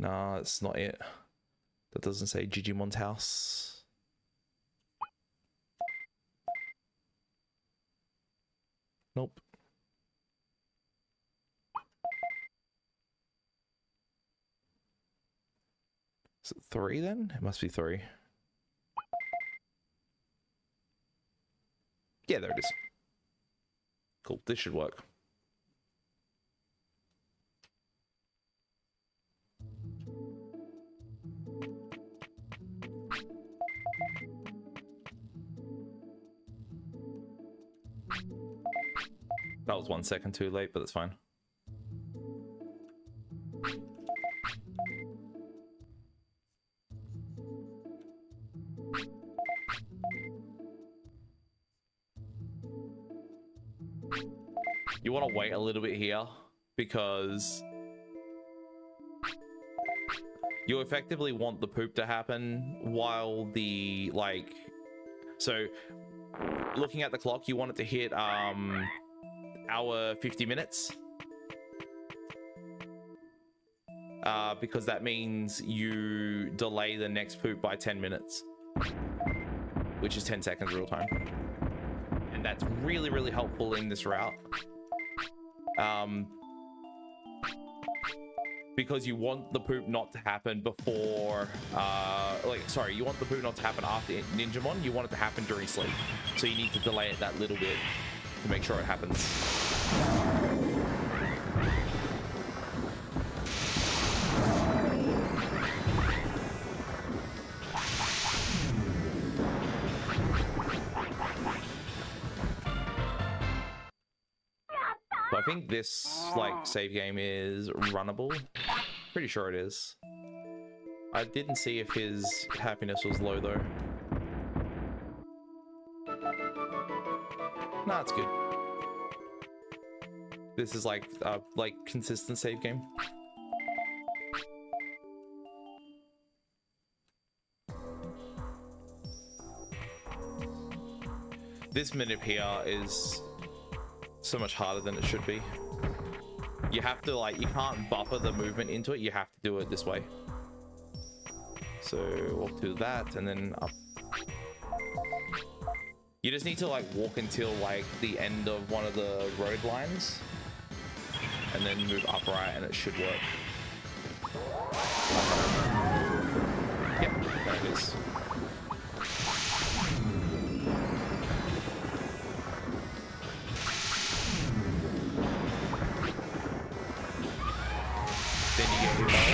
No, that's not it. That doesn't say Digimon's house. Nope. Is it 3 then? It must be 3. Yeah, there it is. Cool, this should work. That was 1 second too late, but that's fine. You want to wait a little bit here because you effectively want the poop to happen while the, like, so looking at the clock, you want it to hit hour 50 minutes because that means you delay the next poop by 10 minutes, which is 10 seconds real time, and that's really, really helpful in this route. Because you want the poop not to happen before, you want the poop not to happen after Ninjamon, you want it to happen during sleep. So you need to delay it that little bit to make sure it happens. So I think this, like, save game is runnable. Pretty sure it is. I didn't see if his happiness was low though. Nah, it's good. This is like consistent save game. This minute here is so much harder than it should be. You have to, like, you can't buffer the movement into it, you have to do it this way. So walk to that and then up. You just need to, like, walk until, like, the end of one of the road lines and then move upright and it should work. Yep, there it is. Then you get your ball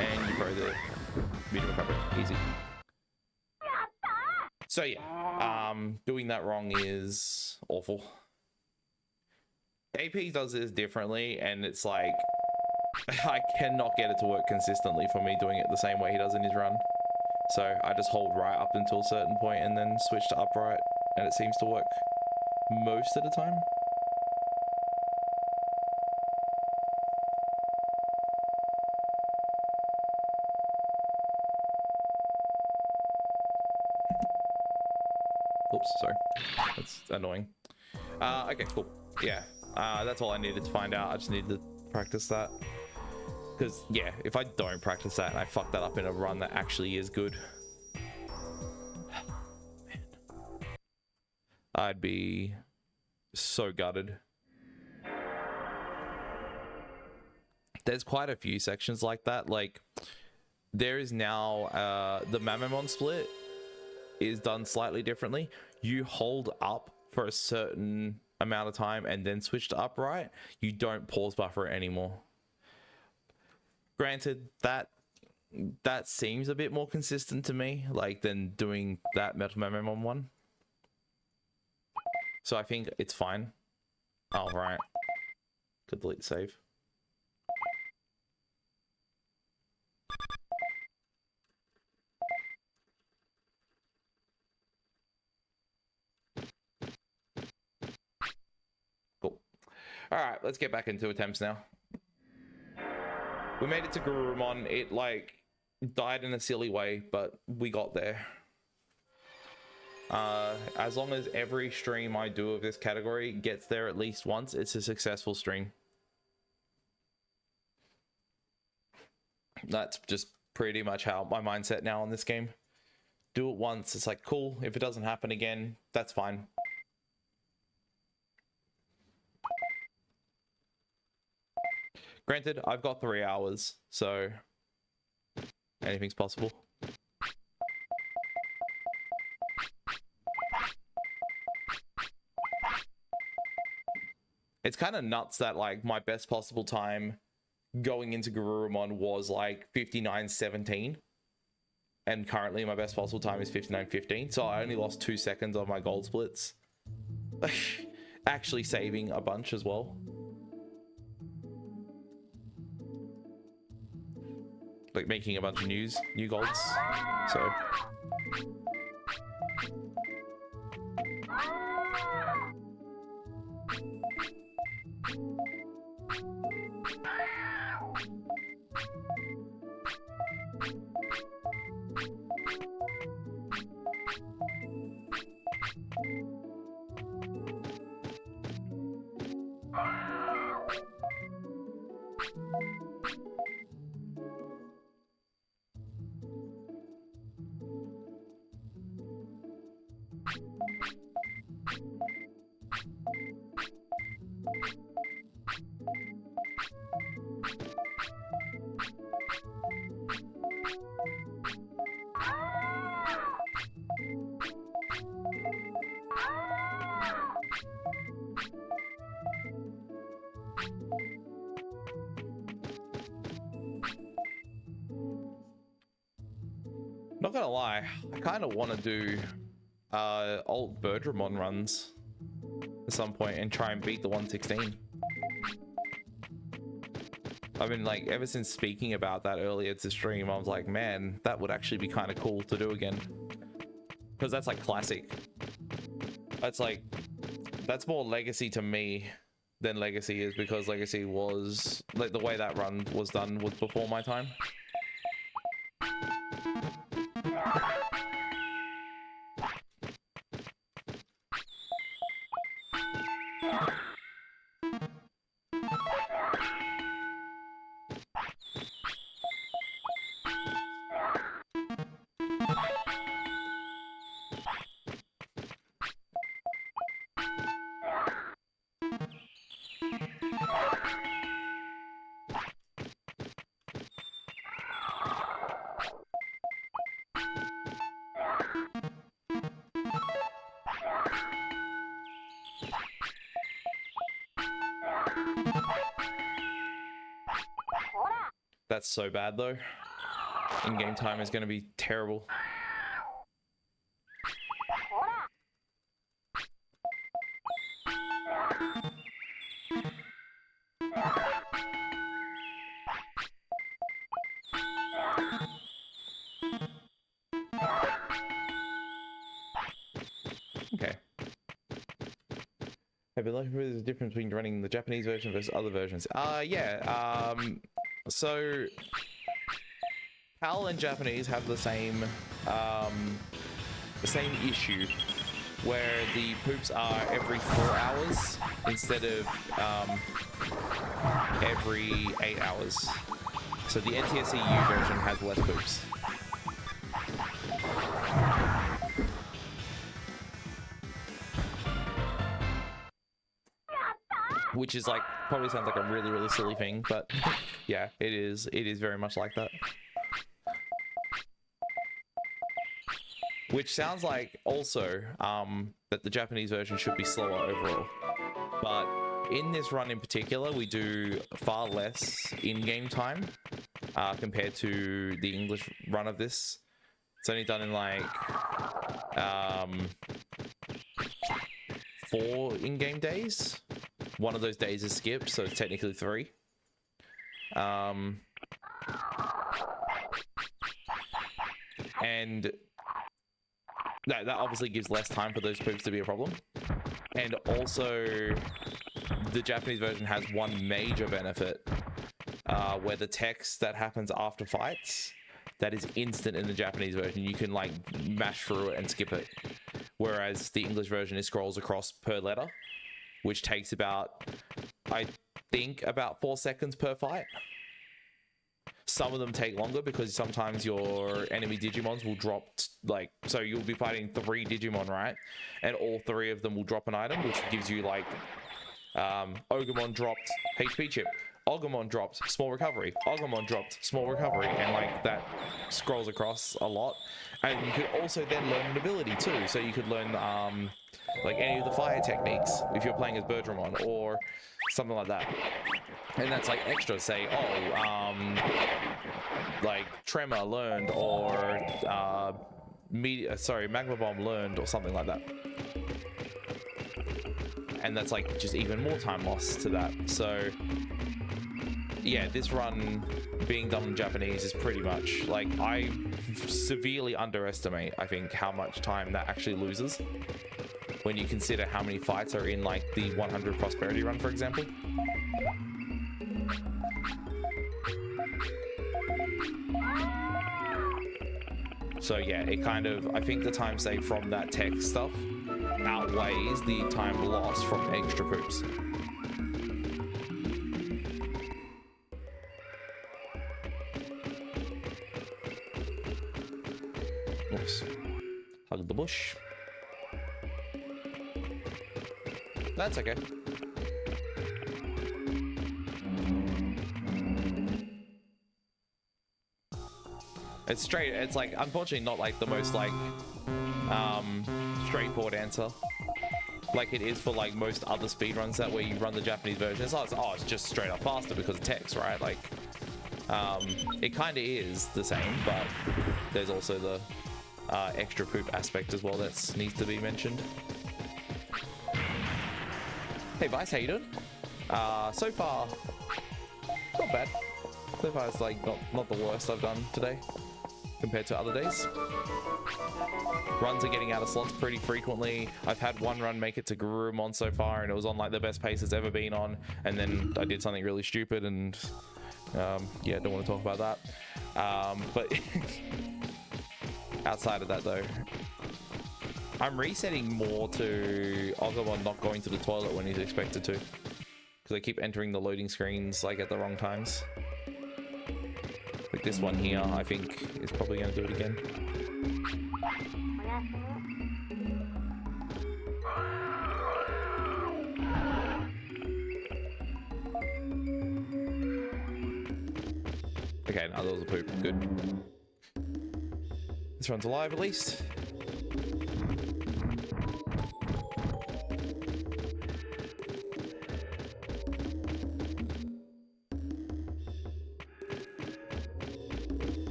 and you throw the medium recovery. Easy. So yeah, doing that wrong is awful. AP does this differently, and it's like I cannot get it to work consistently for me doing it the same way he does in his run. So I just hold right up until a certain point and then switch to upright, and it seems to work most of the time. Oops, sorry. That's annoying. Okay, cool. Yeah, that's all I needed to find out. I just needed to practice that. Because, yeah, if I don't practice that and I fuck that up in a run that actually is good, man, I'd be so gutted. There's quite a few sections like that. Like, there is now the Mamamon split is done slightly differently. You hold up for a certain amount of time and then switch to upright. You don't pause buffer it anymore. Granted, that seems a bit more consistent to me, like, than doing that Metal Mamamon one. So I think it's fine. All right. Could delete save. All right, let's get back into attempts now. We made it to Gurumon. It, like, died in a silly way, but we got there. As long as every stream I do of this category gets there at least once, it's a successful stream. That's just pretty much how my mindset now on this game. Do it once, it's like, cool. If it doesn't happen again, that's fine. Granted, I've got 3 hours, so anything's possible. It's kind of nuts that like my best possible time going into Garurumon was like 59:17, and currently my best possible time is 59:15, so I only lost 2 seconds on my gold splits. Actually saving a bunch as well. Like making a bunch of new golds, so not gonna lie, I kind of want to do old Birdramon runs at some point and try and beat the 116. I mean, like, ever since speaking about that earlier to stream, I was like, man, that would actually be kind of cool to do again, because that's like classic. That's like, that's more Legacy to me than Legacy is, because Legacy was like, the way that run was done was before my time. That's so bad though. In-game time is going to be terrible. Okay. I've been looking for the difference between running the Japanese version versus other versions. Yeah. So PAL and Japanese have the same issue, where the poops are every 4 hours instead of every 8 hours. So the NTSCU version has less poops. Which is like, probably sounds like a really, really silly thing, but yeah, it is very much like that. Which sounds like also that the Japanese version should be slower overall. But in this run in particular, we do far less in-game time compared to the English run of this. It's only done in like 4 in-game days. One of those days is skipped, so it's technically 3. And that obviously gives less time for those poops to be a problem. And also, the Japanese version has one major benefit, where the text that happens after fights, that is instant in the Japanese version. You can like mash through it and skip it. Whereas the English version, it scrolls across per letter, which takes about, I think, about 4 seconds per fight. some of them take longer because sometimes your enemy Digimons will drop, like, so you'll be fighting 3 Digimon, right? And all 3 of them will drop an item, which gives you like, Ogremon dropped HP chip, Ogremon dropped small recovery, Ogremon dropped small recovery, and like that scrolls across a lot. And you could also then learn an ability too, so you could learn like any of the fire techniques if you're playing as Birdramon or something like that. And that's like extra, say, oh, like Tremor learned, or Magma Bomb learned, or something like that. And that's like just even more time lost to that. So yeah, this run being done in Japanese is pretty much like, I severely underestimate, I think, how much time that actually loses when you consider how many fights are in like the 100 Prosperity run, for example. So yeah, it kind of, I think the time saved from that tech stuff outweighs the time lost from extra poops. Oops. Hug the bush. That's okay. It's straight, it's like, unfortunately not like the most like straightforward answer like it is for like most other speedruns that where you run the Japanese version. It's not, oh, it's just straight up faster because of text, right? Like it kind of is the same, but there's also the extra poop aspect as well that needs to be mentioned. Hey Vice, how you doing? So far not bad. So far it's like not the worst I've done today compared to other days. Runs are getting out of slots pretty frequently. I've had one run make it to Garurumon so far, and it was on like the best pace it's ever been on, and then I did something really stupid, and yeah, don't want to talk about that. But outside of that though, I'm resetting more to Ogremon not going to the toilet when he's expected to, because I keep entering the loading screens like at the wrong times. Like this one here, I think is probably going to do it again. Okay, no, that was a poop. Good. This one's alive at least.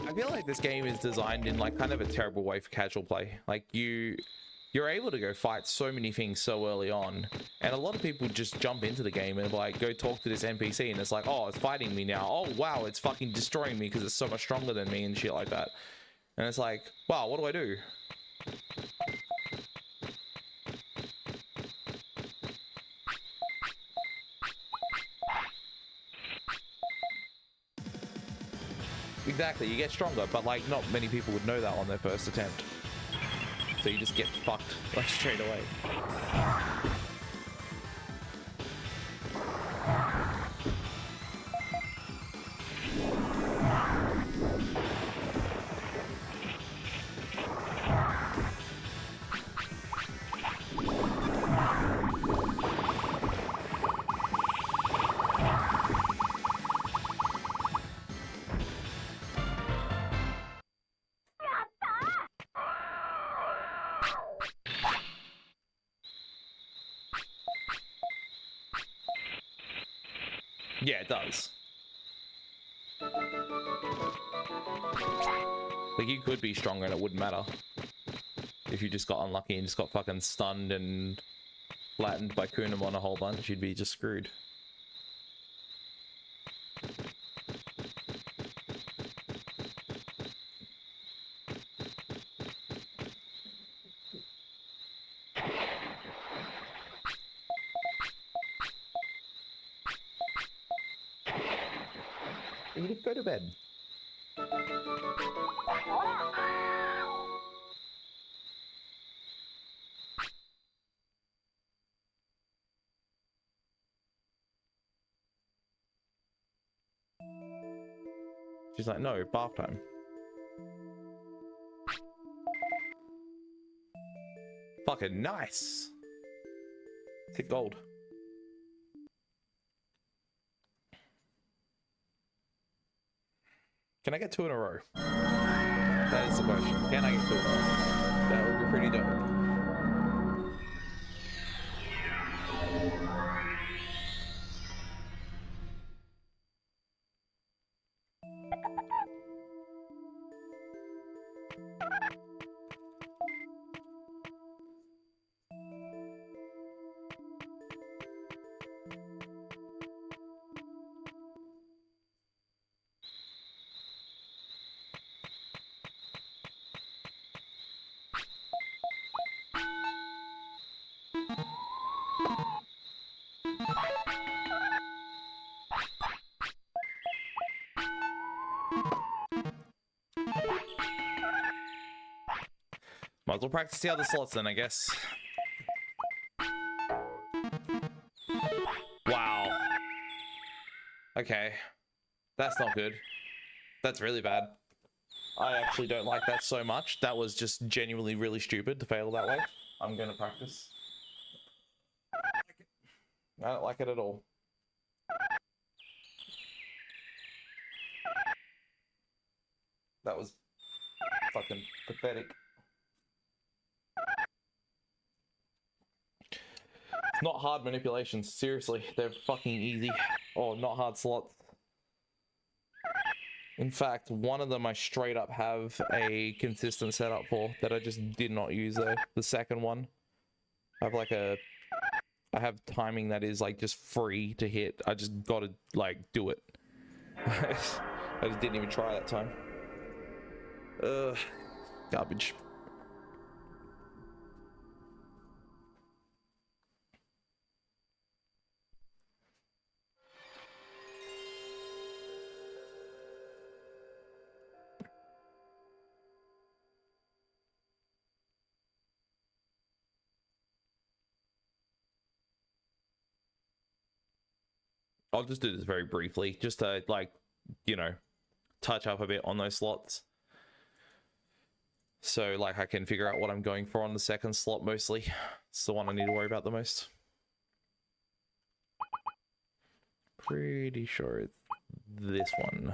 I feel like this game is designed in like kind of a terrible way for casual play. Like you're able to go fight so many things so early on, and a lot of people just jump into the game and like go talk to this NPC, and it's like, oh, it's fighting me now. Oh wow, it's fucking destroying me because it's so much stronger than me and shit like that. And it's like, wow, what do I do? Exactly, you get stronger, but like not many people would know that on their first attempt. So you just get fucked like straight away. Yeah, it does. Like, you could be stronger and it wouldn't matter. If you just got unlucky and just got fucking stunned and flattened by Kunamon a whole bunch, you'd be just screwed. You need to go to bed. She's like, no, bath time. Fucking nice. Hit gold. Can I get 2 in a row? That is the question. Can I get 2 in a row? That would be pretty dope. Might as well practice the other slots then, I guess. Wow. Okay. That's not good. That's really bad. I actually don't like that so much. That was just genuinely really stupid to fail that way. I'm gonna practice. I don't like it at all. That was fucking pathetic. It's not hard manipulations, seriously. They're fucking easy. Oh, not hard slots. In fact, one of them I straight up have a consistent setup for that I just did not use though. The second one. I have like I have timing that is like just free to hit. I just gotta like do it. I just didn't even try that time. Garbage. I'll just do this very briefly, just to like, you know, touch up a bit on those slots. So like I can figure out what I'm going for on the second slot mostly. It's the one I need to worry about the most. Pretty sure it's this one.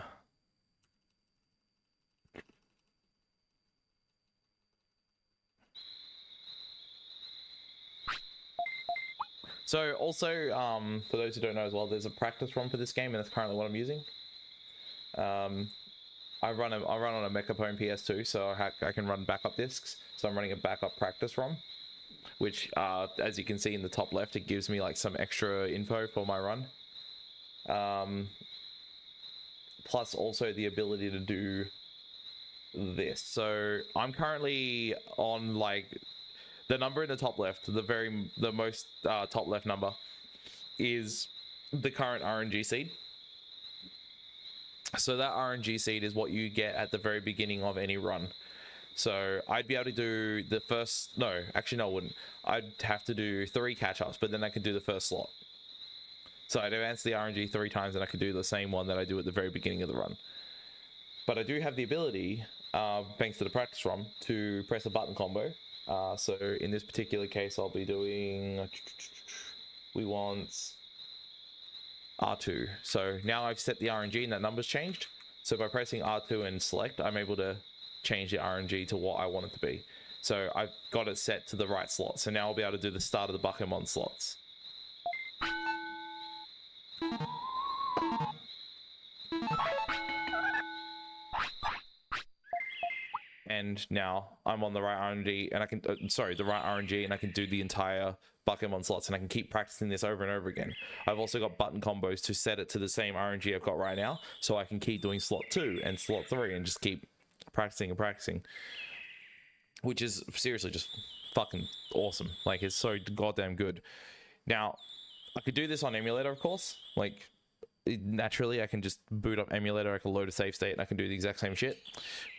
So also, for those who don't know as well, there's a practice ROM for this game, and that's currently what I'm using. I run on a Mechapone PS2, so I can run backup discs. So I'm running a backup practice ROM, which, as you can see in the top left, it gives me like some extra info for my run. Plus also the ability to do this. So I'm currently on like the number in the top left, the most top left number is the current RNG seed. So that RNG seed is what you get at the very beginning of any run. So I'd be able to do the first, no, actually no I wouldn't. I'd have to do 3 catch-ups, but then I could do the first slot. So I'd advance the RNG 3 times and I could do the same one that I do at the very beginning of the run. But I do have the ability, thanks to the practice ROM, to press a button combo. So in this particular case, I'll be doing, we want R2. So now I've set the RNG and that number's changed. So by pressing R2 and select, I'm able to change the RNG to what I want it to be. So I've got it set to the right slot. So now I'll be able to do the start of the Buckemon slots. And now I'm on the right RNG and I can, the right RNG, and I can do the entire Buckemon slots, and I can keep practicing this over and over again. I've also got button combos to set it to the same RNG I've got right now, so I can keep doing slot 2 and slot 3 and just keep practicing and practicing, which is seriously just fucking awesome. Like, it's so goddamn good. Now, I could do this on emulator, of course. Like, naturally I can just boot up emulator, I can load a save state, and I can do the exact same shit.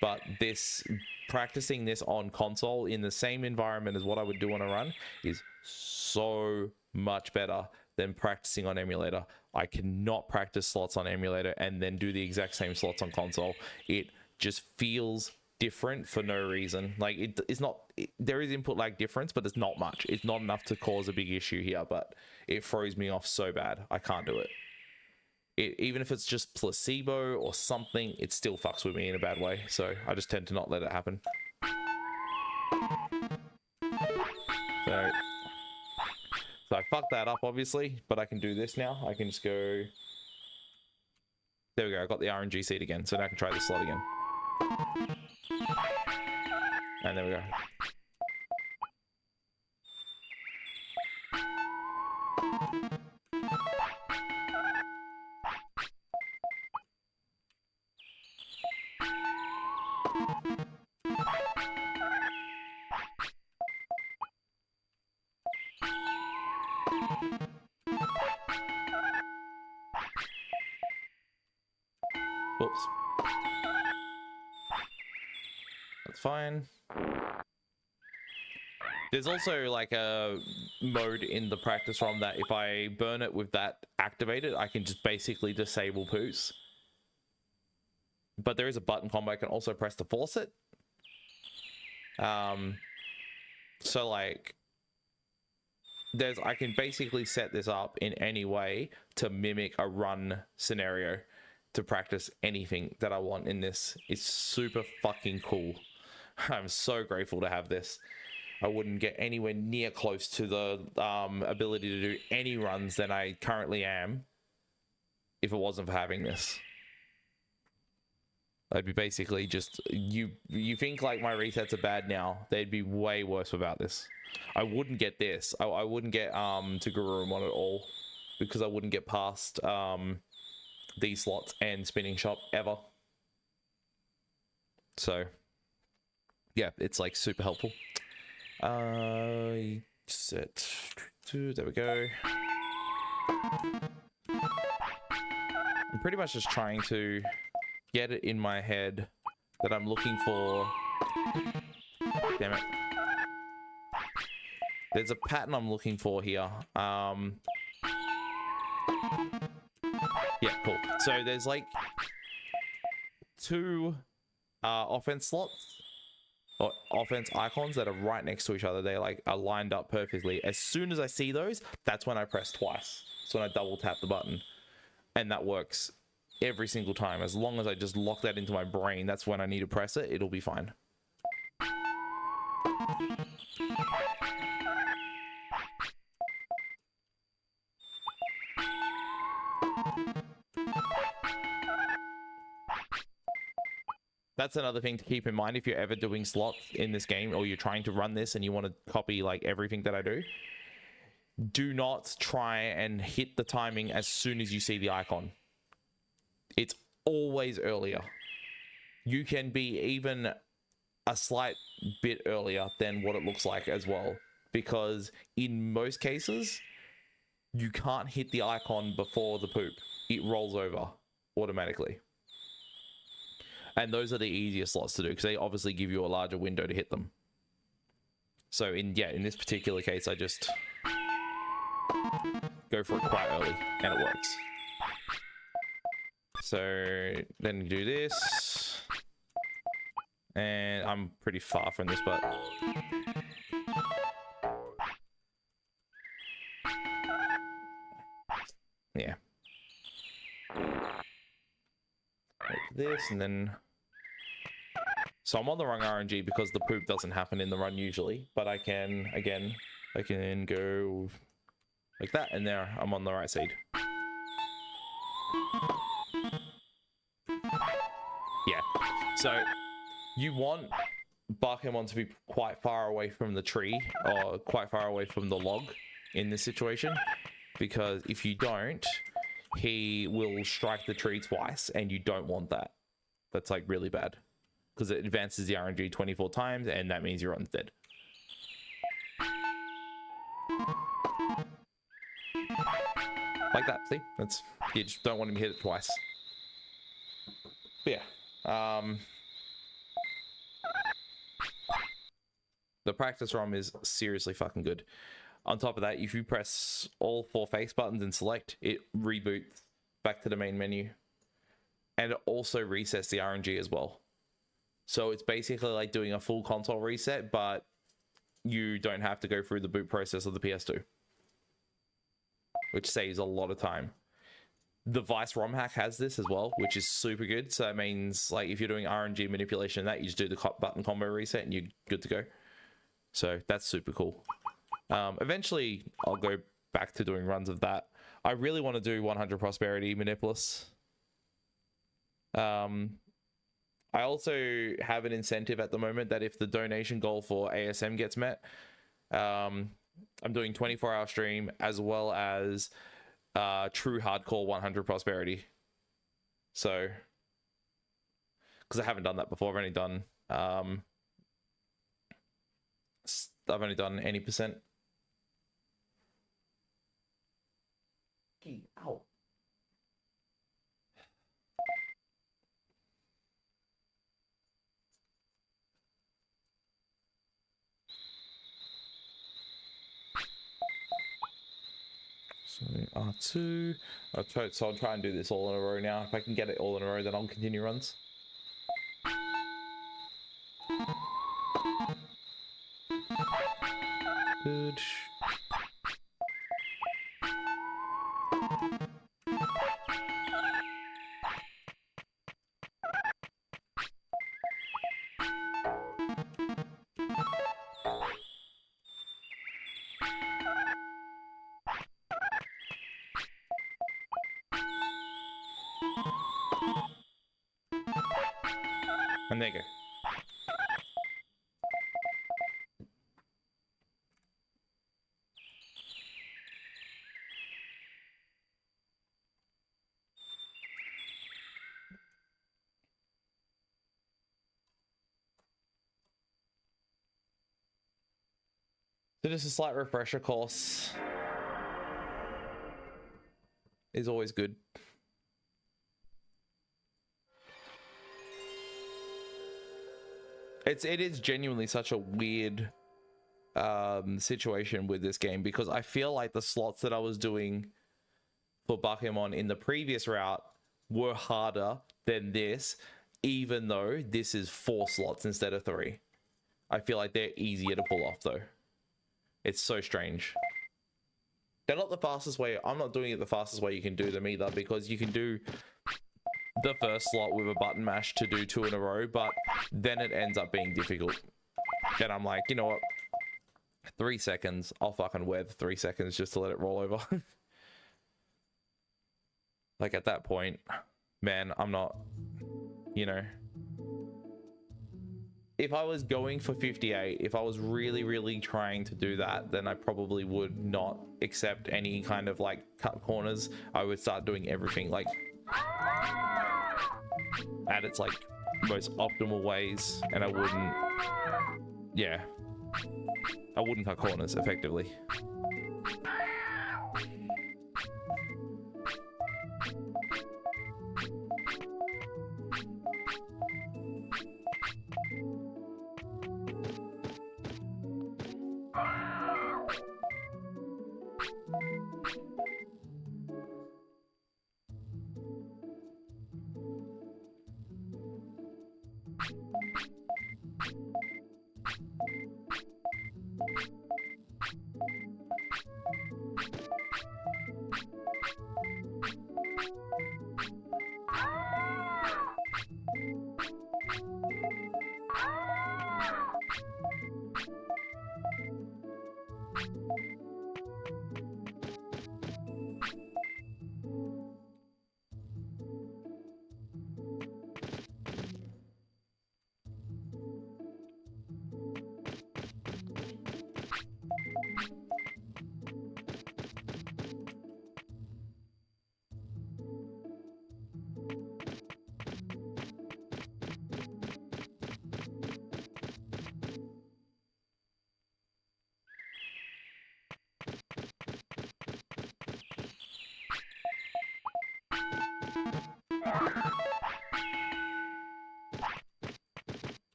But this, practicing this on console in the same environment as what I would do on a run is so much better than practicing on emulator. I cannot practice slots on emulator and then do the exact same slots on console. It just feels different for no reason. Like it's not, there is input lag difference, but it's not much. It's not enough to cause a big issue here, but it throws me off so bad. I can't do it. Even if it's just placebo or something, it still fucks with me in a bad way. So I just tend to not let it happen. So I fucked that up, obviously, but I can do this now. I can just go... There we go, I got the RNG seed again, so now I can try this slot again. And there we go. Oops. That's fine. There's also like a mode in the practice ROM that if I burn it with that activated, I can just basically disable poos. But there is a button combo I can also press to force it. So like I can basically set this up in any way to mimic a run scenario to practice anything that I want in this. It's super fucking cool. I'm so grateful to have this. I wouldn't get anywhere near close to the ability to do any runs than I currently am if it wasn't for having this. I'd be basically just, you think like my resets are bad now, they'd be way worse without this. I wouldn't get this. I wouldn't get to Gururumon at all because I wouldn't get past these slots and spinning shop ever. So yeah, it's like super helpful. Set. There we go. I'm pretty much just trying to get it in my head that I'm looking for. Damn it. There's a pattern I'm looking for here. Yeah, cool. So there's like two offense slots or offense icons that are right next to each other. They like are lined up perfectly. As soon as I see those, that's when I press twice. So when I double tap the button, and that works every single time. As long as I just lock that into my brain, that's when I need to press it. It'll be fine. That's another thing to keep in mind if you're ever doing slots in this game or you're trying to run this and you want to copy like everything that I do. Do not try and hit the timing as soon as you see the icon. It's always earlier. You can be even a slight bit earlier than what it looks like as well, because in most cases, you can't hit the icon before the poop. It rolls over automatically. And those are the easiest slots to do because they obviously give you a larger window to hit them. So in this particular case, I just go for it quite early and it works. So then you do this. And I'm pretty far from this, but yeah. Like this and then... So I'm on the wrong RNG because the poop doesn't happen in the run usually, but I can, again, I can go like that, and there, I'm on the right seed. Yeah, so you want Bakemon to be quite far away from the tree, or quite far away from the log in this situation, because if you don't, he will strike the tree twice, and you don't want that. That's like really bad. Because it advances the RNG 24 times, and that means your run's dead. Like that, see? That's, you just don't want him to hit it twice. But yeah. The practice ROM is seriously fucking good. On top of that, if you press all 4 face buttons and select, it reboots back to the main menu. And it also resets the RNG as well. So it's basically like doing a full console reset, but you don't have to go through the boot process of the PS2, which saves a lot of time. The Vice ROM hack has this as well, which is super good. So that means like if you're doing RNG manipulation, that you just do the button combo reset and you're good to go. So that's super cool. Eventually, I'll go back to doing runs of that. I really want to do 100 Prosperity Manipulus. I also have an incentive at the moment that if the donation goal for ASM gets met, I'm doing 24-hour stream as well as true hardcore 100 Prosperity. So, because I haven't done that before, I've only done any percent. Ow. So R2, so I'll try and do this all in a row now. If I can get it all in a row, then I'll continue runs. Good. And there you go. So just a slight refresher course is always good. It is genuinely such a weird situation with this game, because I feel like the slots that I was doing for Pokemon in the previous route were harder than this, even though this is 4 slots instead of 3. I feel like they're easier to pull off though. It's so strange. They're not the fastest way. I'm not doing it the fastest way you can do them either, because you can do the first slot with a button mash to do 2 in a row, but then it ends up being difficult. And I'm like, you know what? 3 seconds. I'll fucking wear the 3 seconds just to let it roll over. Like at that point, man, I'm not, you know. If I was going for 58, if I was really, really trying to do that, then I probably would not accept any kind of like cut corners. I would start doing everything like at its like most optimal ways, and I wouldn't, yeah, I wouldn't cut corners effectively.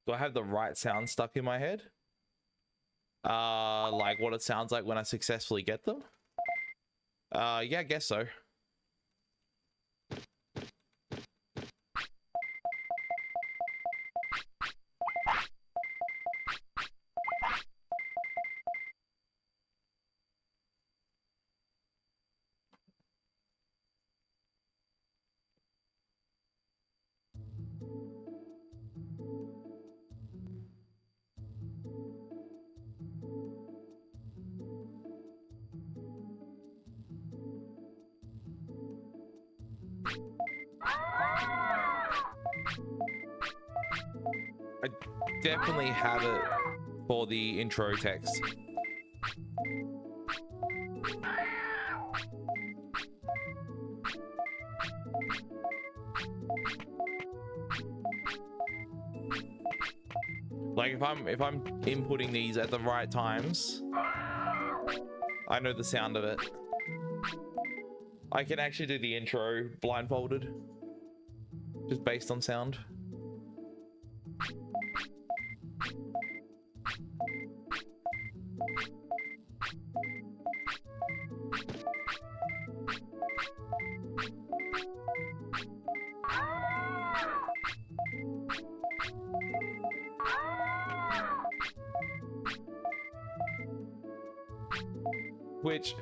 Do I have the right sound stuck in my head? Like what it sounds like when I successfully get them? Yeah, I guess so. I definitely have it for the intro text. Like if I'm inputting these at the right times, I know the sound of it. I can actually do the intro blindfolded, just based on sound. Which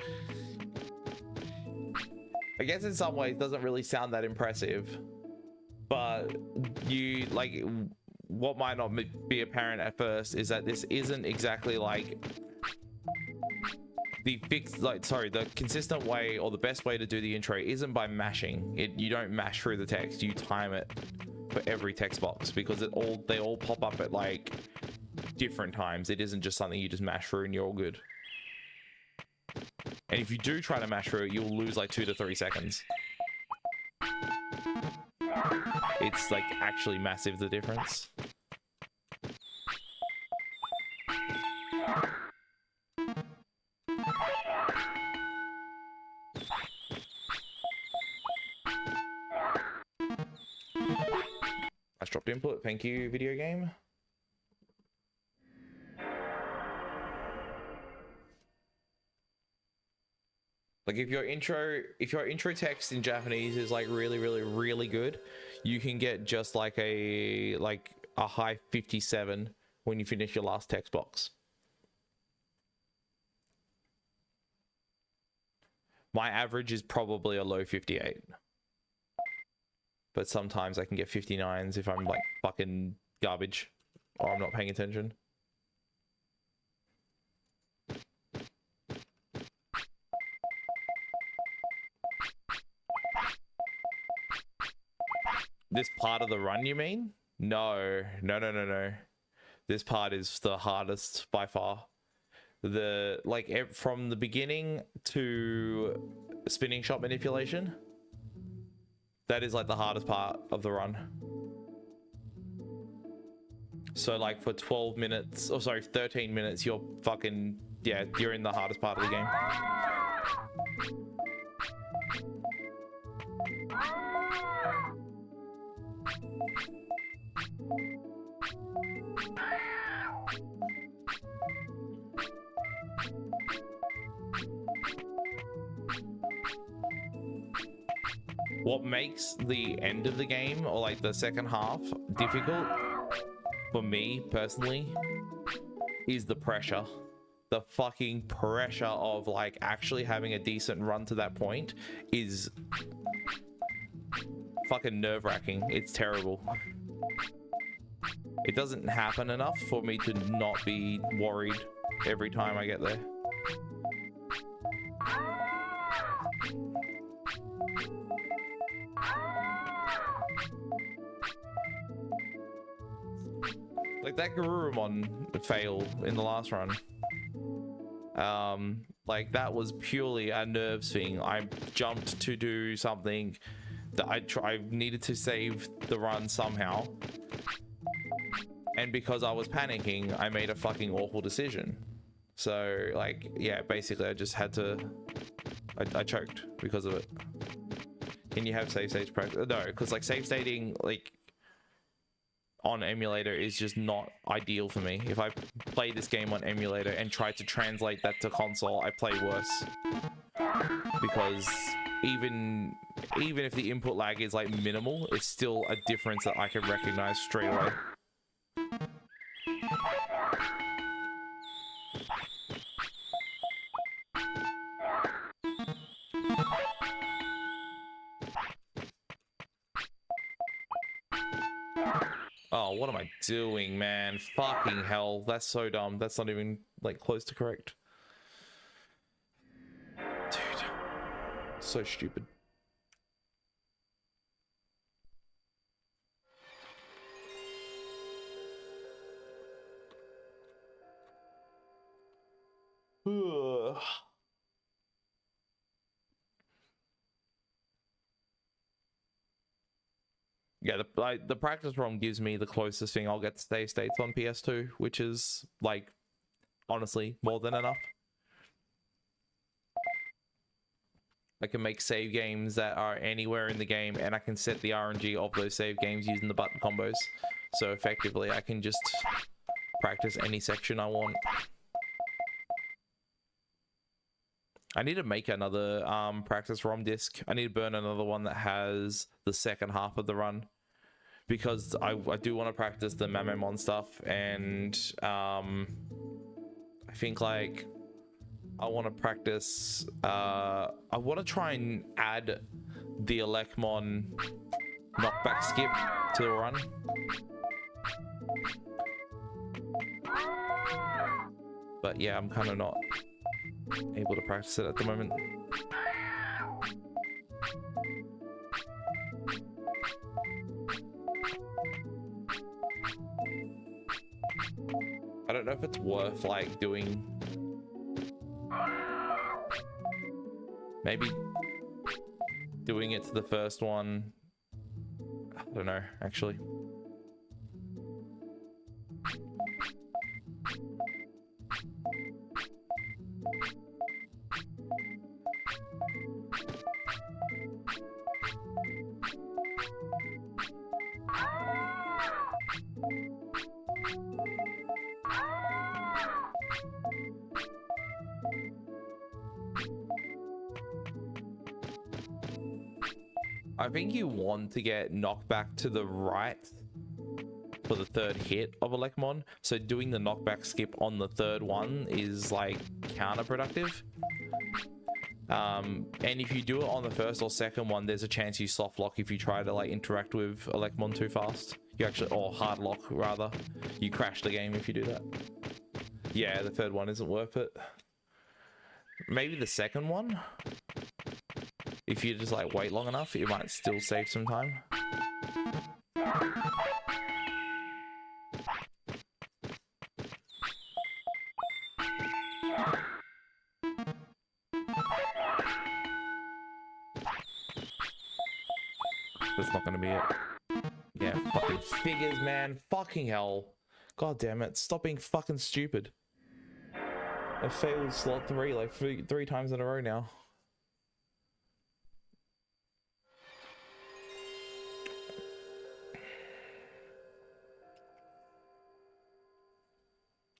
I guess in some ways doesn't really sound that impressive, but you like what might not be apparent at first is that this isn't exactly like the consistent way or the best way to do the intro isn't by mashing it. You don't mash through the text, you time it for every text box because they all pop up at like different times. It isn't just something you just mash through and you're all good. And if you do try to mash through it, you'll lose like 2 to 3 seconds. It's like actually massive, the difference. I dropped input. Thank you, video game. Like if your intro text in Japanese is like really good, you can get just like a high 57 when you finish your last text box. My average is probably a low 58. But sometimes I can get 59s if I'm like fucking garbage or I'm not paying attention. This part of the run, you mean? No. This part is the hardest by far. From the beginning to spinning shot manipulation, that is like the hardest part of the run. So like for 13 minutes, you're in the hardest part of the game. What makes the end of the game or like the second half difficult for me personally is the pressure. The fucking pressure of like actually having a decent run to that point is fucking nerve-wracking. It's terrible. It doesn't happen enough for me to not be worried every time I get there. Like that Garurumon fail in the last run. Like that was purely a nerves thing. I jumped to do something that I needed to save the run somehow. And because I was panicking, I made a fucking awful decision. So like, yeah, basically I just had to, I choked because of it. Can you have save states practice? No, because like save stating, like on emulator is just not ideal for me. If I play this game on emulator and try to translate that to console, I play worse. Because even if the input lag is like minimal, it's still a difference that I can recognize straight away. Oh, what am I doing, man? Fucking hell. That's so dumb. That's not even, like, close to correct. Dude. So stupid. Ugh. Yeah, the practice ROM gives me the closest thing I'll get to save states on PS2, which is, like, honestly, more than enough. I can make save games that are anywhere in the game, and I can set the RNG of those save games using the button combos. So effectively, I can just practice any section I want. I need to make another practice ROM disc. I need to burn another one that has the second half of the run, because I do want to practice the Mamemon stuff, and I think, like, I want to practice, I want to try and add the Elecmon knockback skip to the run. But yeah, I'm kind of not able to practice it at the moment. I don't know if it's worth, like, doing... Maybe doing it to the first one. I don't know, actually. I think you want to get knockback to the right for the third hit of Elecmon, so doing the knockback skip on the third one is, like, counterproductive. And if you do it on the first or second one, there's a chance you soft lock if you try to, like, interact with Elecmon too fast. You actually, or hard lock rather. You crash the game if you do that. Yeah, the third one isn't worth it. Maybe the second one? If you just, like, wait long enough, it might still save some time. That's not gonna be it. Yeah, fucking figures, man. Fucking hell. God damn it. Stop being fucking stupid. I failed slot 3 like three times in a row now.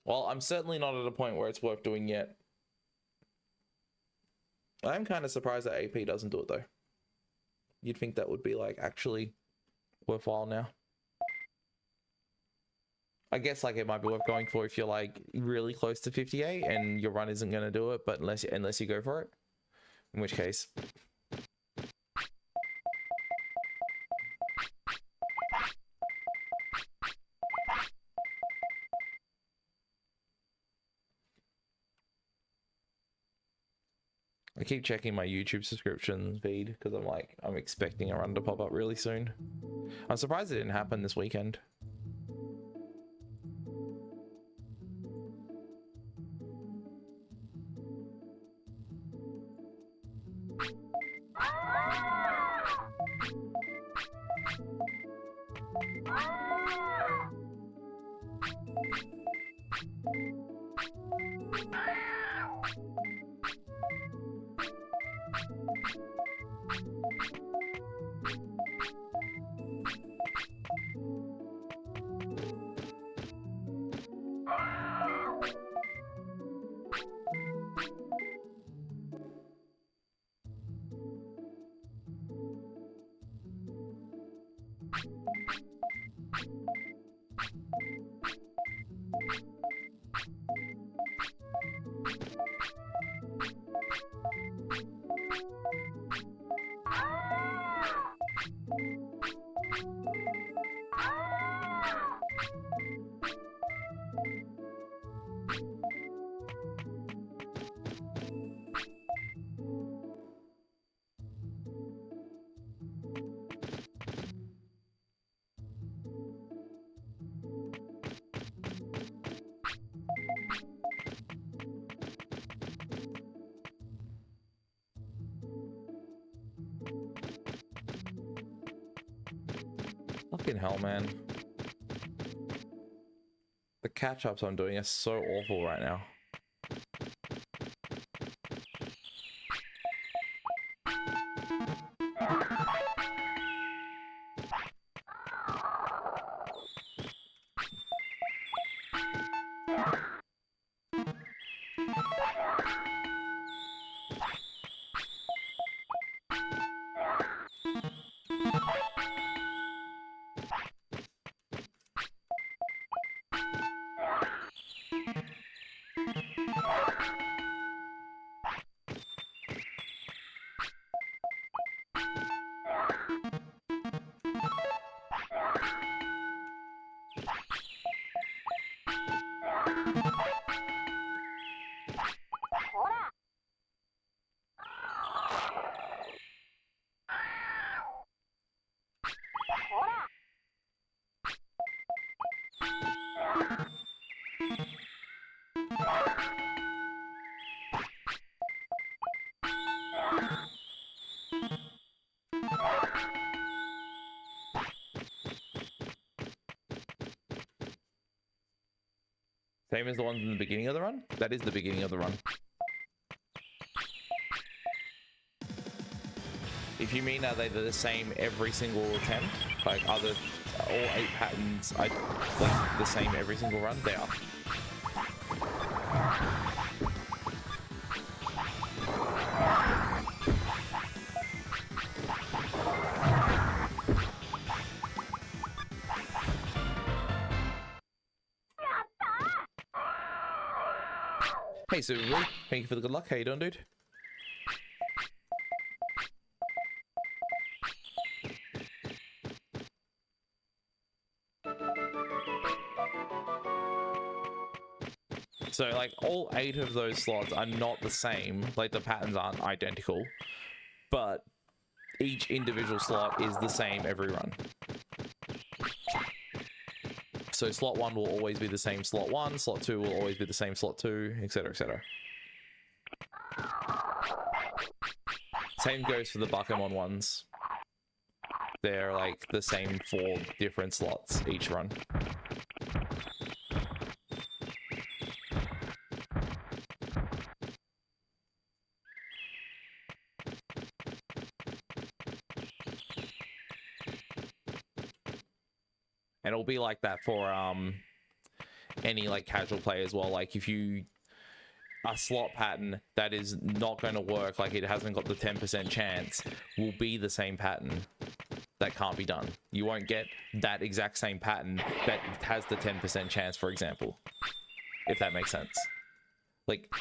Well, I'm certainly not at a point where it's worth doing yet. I'm kind of surprised that AP doesn't do it, though. You'd think that would be, like, actually worthwhile now. I guess, like, it might be worth going for if you're, like, really close to 58 and your run isn't going to do it, but unless you go for it. In which case... I keep checking my YouTube subscription feed because I'm expecting a run to pop up really soon. I'm surprised it didn't happen this weekend. Fucking hell, man. The catch-ups I'm doing are so awful right now. Same as the ones in the beginning of the run? That is the beginning of the run. If you mean are they the same every single attempt, like other all 8 patterns I think the same every single run, they are. Hey Subaru, thank you for the good luck. How you doing, dude? So like all 8 of those slots are not the same, like the patterns aren't identical, but each individual slot is the same every run. So slot 1 will always be the same slot 1, slot 2 will always be the same slot 2, etc, etc. Same goes for the Buckamon ones. They're like the same 4 different slots each run. And it'll be like that for any like casual play as well. Like if you a slot pattern that is not going to work, like it hasn't got the 10% chance, will be the same pattern that can't be done. You won't get that exact same pattern that has the 10% chance, for example, if that makes sense. Like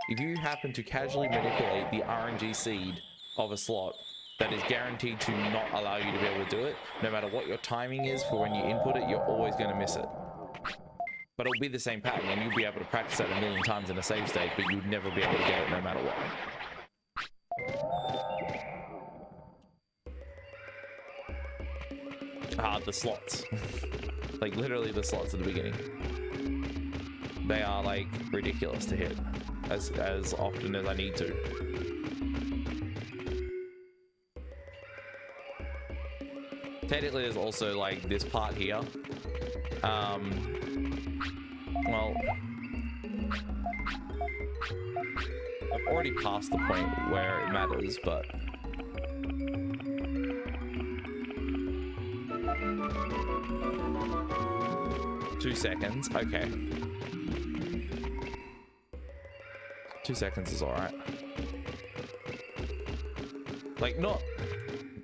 if you happen to casually manipulate the RNG seed of a slot that is guaranteed to not allow you to be able to do it, no matter what your timing is for when you input it, you're always going to miss it. But it'll be the same pattern, and you'll be able to practice that a million times in a save state, but you'd never be able to get it no matter what. The slots. Like literally the slots at the beginning. They are like ridiculous to hit as often as I need to. Technically, there's also like this part here. Well, I've already passed the point where it matters, but two seconds. Okay, 2 seconds is all right. Like not.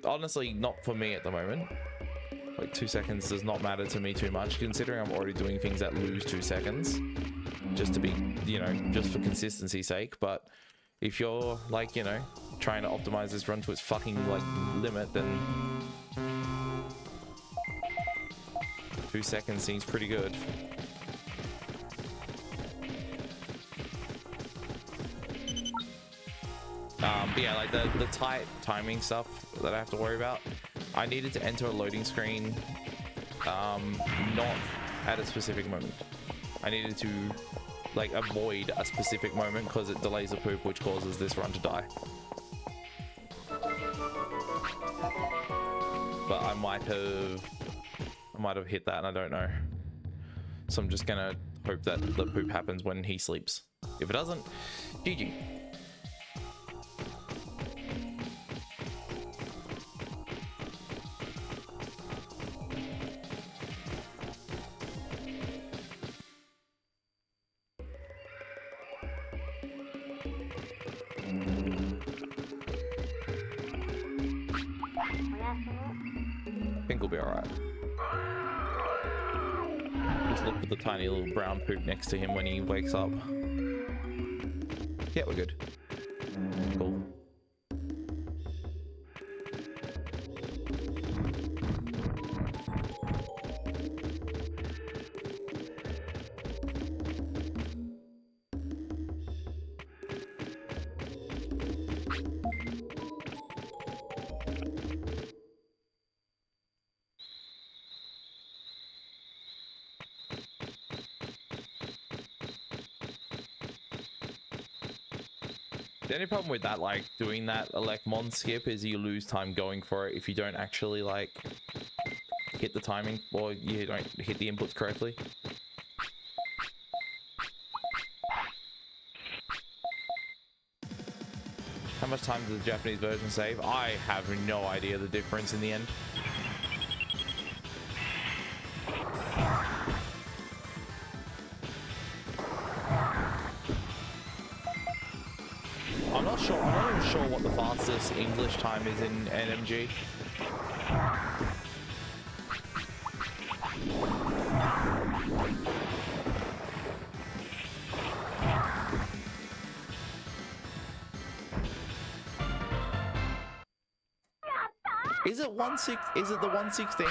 Honestly, not for me at the moment. Like 2 seconds does not matter to me too much, considering I'm already doing things that lose 2 seconds, just to be, you know, just for consistency's sake. But if you're like, you know, trying to optimize this run to its fucking like limit, then 2 seconds seems pretty good. But yeah, like the tight timing stuff that I have to worry about, I needed to enter a loading screen not at a specific moment. I needed to like avoid a specific moment because it delays the poop, which causes this run to die. But I might have I might have hit that and I don't know. So I'm just gonna hope that the poop happens when he sleeps. If it doesn't, GG. I think we'll be alright. Just look for the tiny little brown poop next to him when he wakes up. Yeah, we're good. Cool. The only problem with that, like, doing that Elecmon skip is you lose time going for it if you don't actually, like, hit the timing or you don't hit the inputs correctly. How much time does the Japanese version save? I have no idea the difference in the end. I'm not even sure what the fastest English time is in NMG. Is it the 116?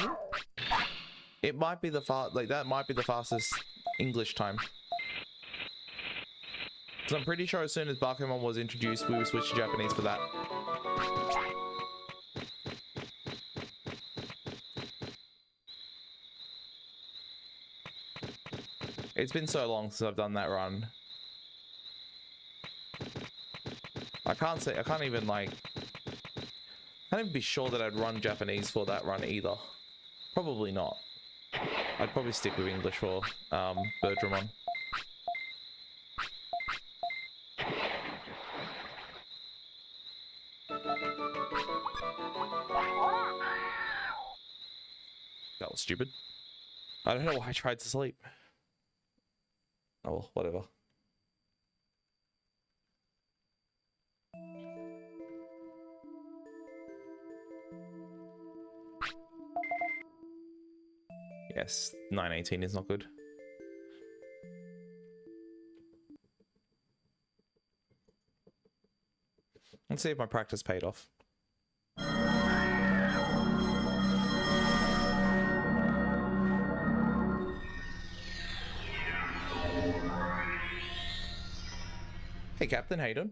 It might be the that might be the fastest English time. Because I'm pretty sure as soon as Bakuman was introduced, we would switch to Japanese for that. It's been so long since I've done that run. I can't even be sure that I'd run Japanese for that run either. Probably not. I'd probably stick with English for Birdramon. That was stupid. I don't know why I tried to sleep. Oh well, whatever. Yes, 918 is not good. Let's see if my practice paid off. Hey Captain, how you doing?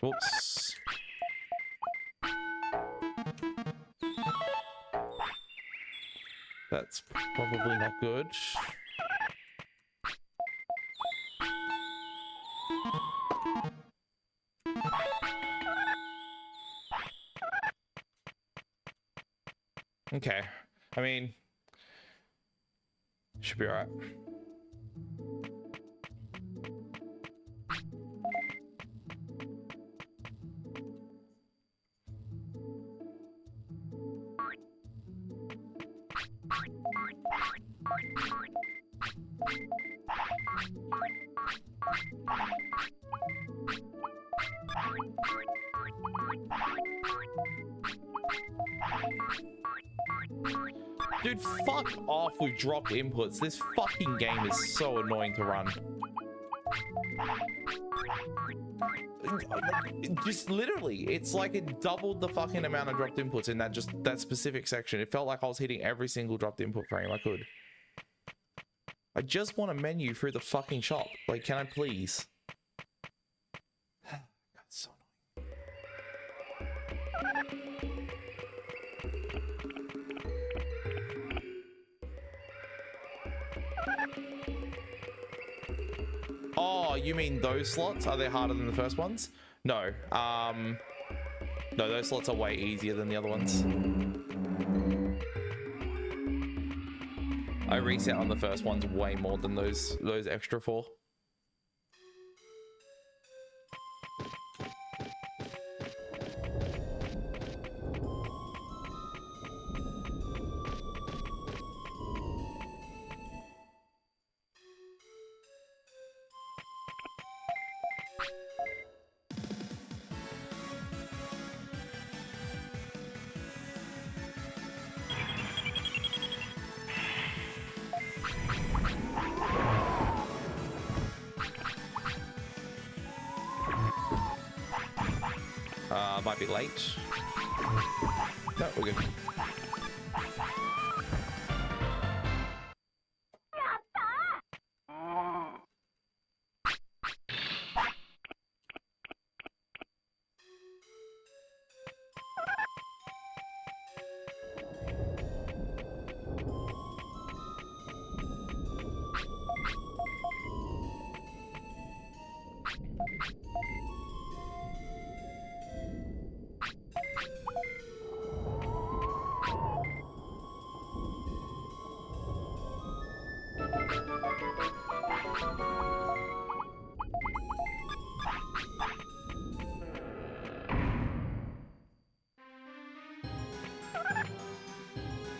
Whoops. That's probably not good. Okay. I mean, should be all right. Dude, fuck off with dropped inputs. This fucking game is so annoying to run. just literally, it's like it doubled the fucking amount of dropped inputs in that specific section. It felt like I was hitting every single dropped input frame I could. I just want a menu through the fucking shop. Like, can I please? God, so annoying. Oh, you mean those slots? Are they harder than the first ones? No. No, those slots are way easier than the other ones. I reset on the first ones way more than those extra 4. Might be late. No, we're good.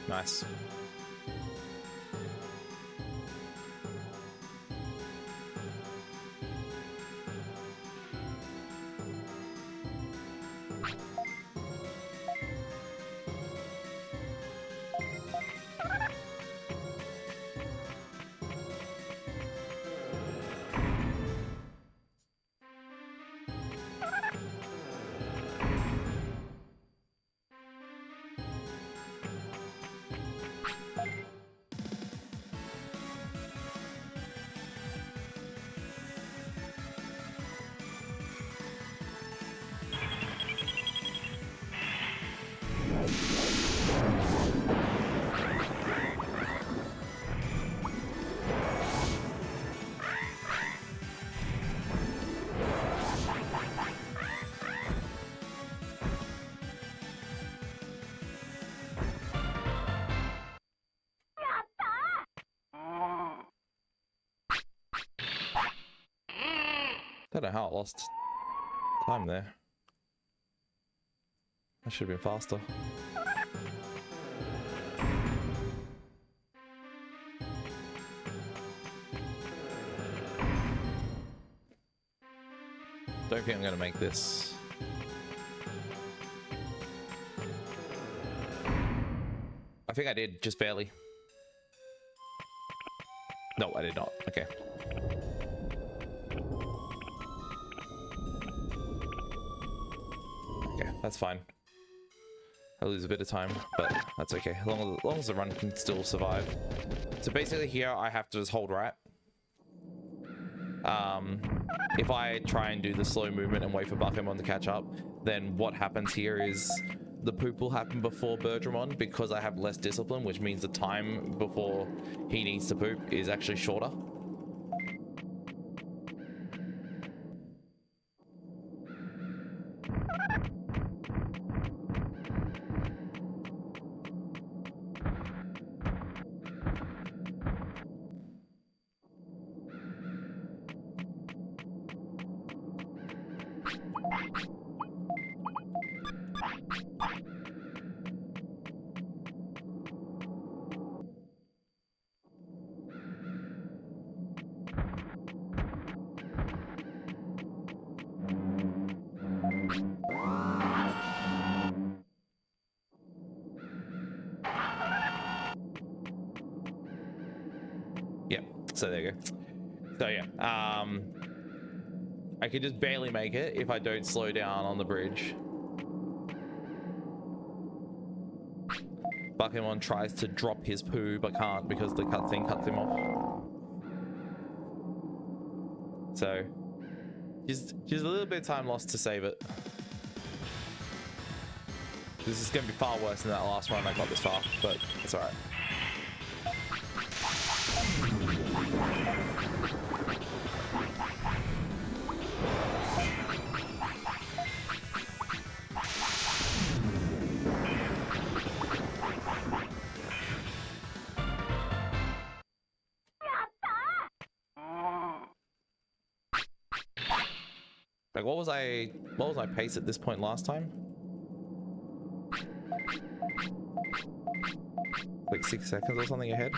Nice. Don't know how I lost time there. I should have been faster. Don't think I'm going to make this. I think I did, just barely. No, I did not. Okay. Okay, that's fine. I lose a bit of time, but that's okay. As long as the run can still survive. So basically here, I have to just hold right. If I try and do the slow movement and wait for Buckemon to catch up, then what happens here is the poop will happen before Bergermon because I have less discipline, which means the time before he needs to poop is actually shorter. So there you go. So yeah, I could just barely make it if I don't slow down on the bridge. Pokemon tries to drop his poo but can't because the cutscene cuts him off. So just a little bit of time lost to save it. This is going to be far worse than that last run I got this far, but it's alright. Like, what was my pace at this point last time? Like 6 seconds or something ahead.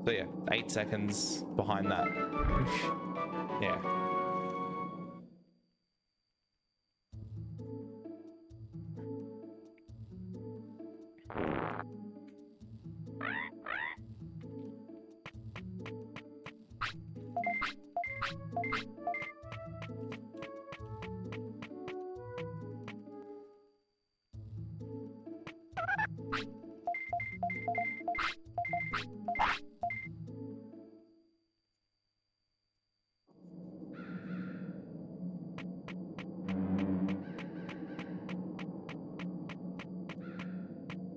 So yeah, 8 seconds behind that. Yeah.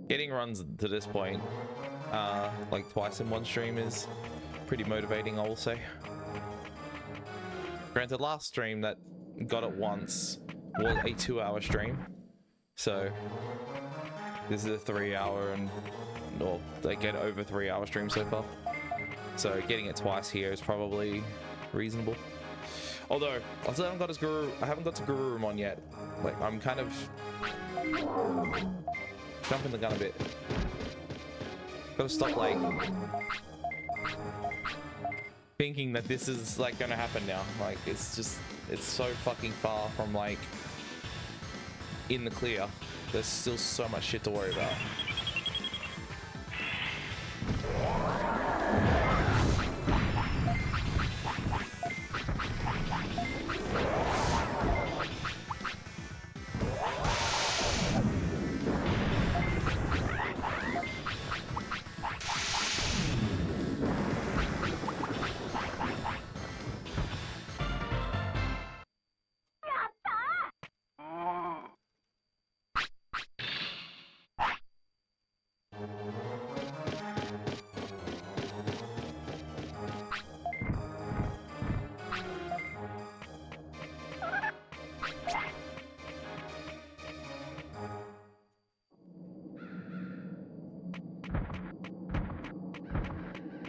Getting runs to this point, like twice in one stream is pretty motivating, I will say. Granted, last stream that got it once was a 2-hour stream, so this is a 3-hour and, or they get over 3-hour stream so far. So getting it twice here is probably reasonable. Although I still haven't got I haven't got to Gururumon yet. Like, I'm kind of jumping the gun a bit. Gotta stop like thinking that this is like gonna happen now. Like, it's so fucking far from like in the clear. There's still so much shit to worry about.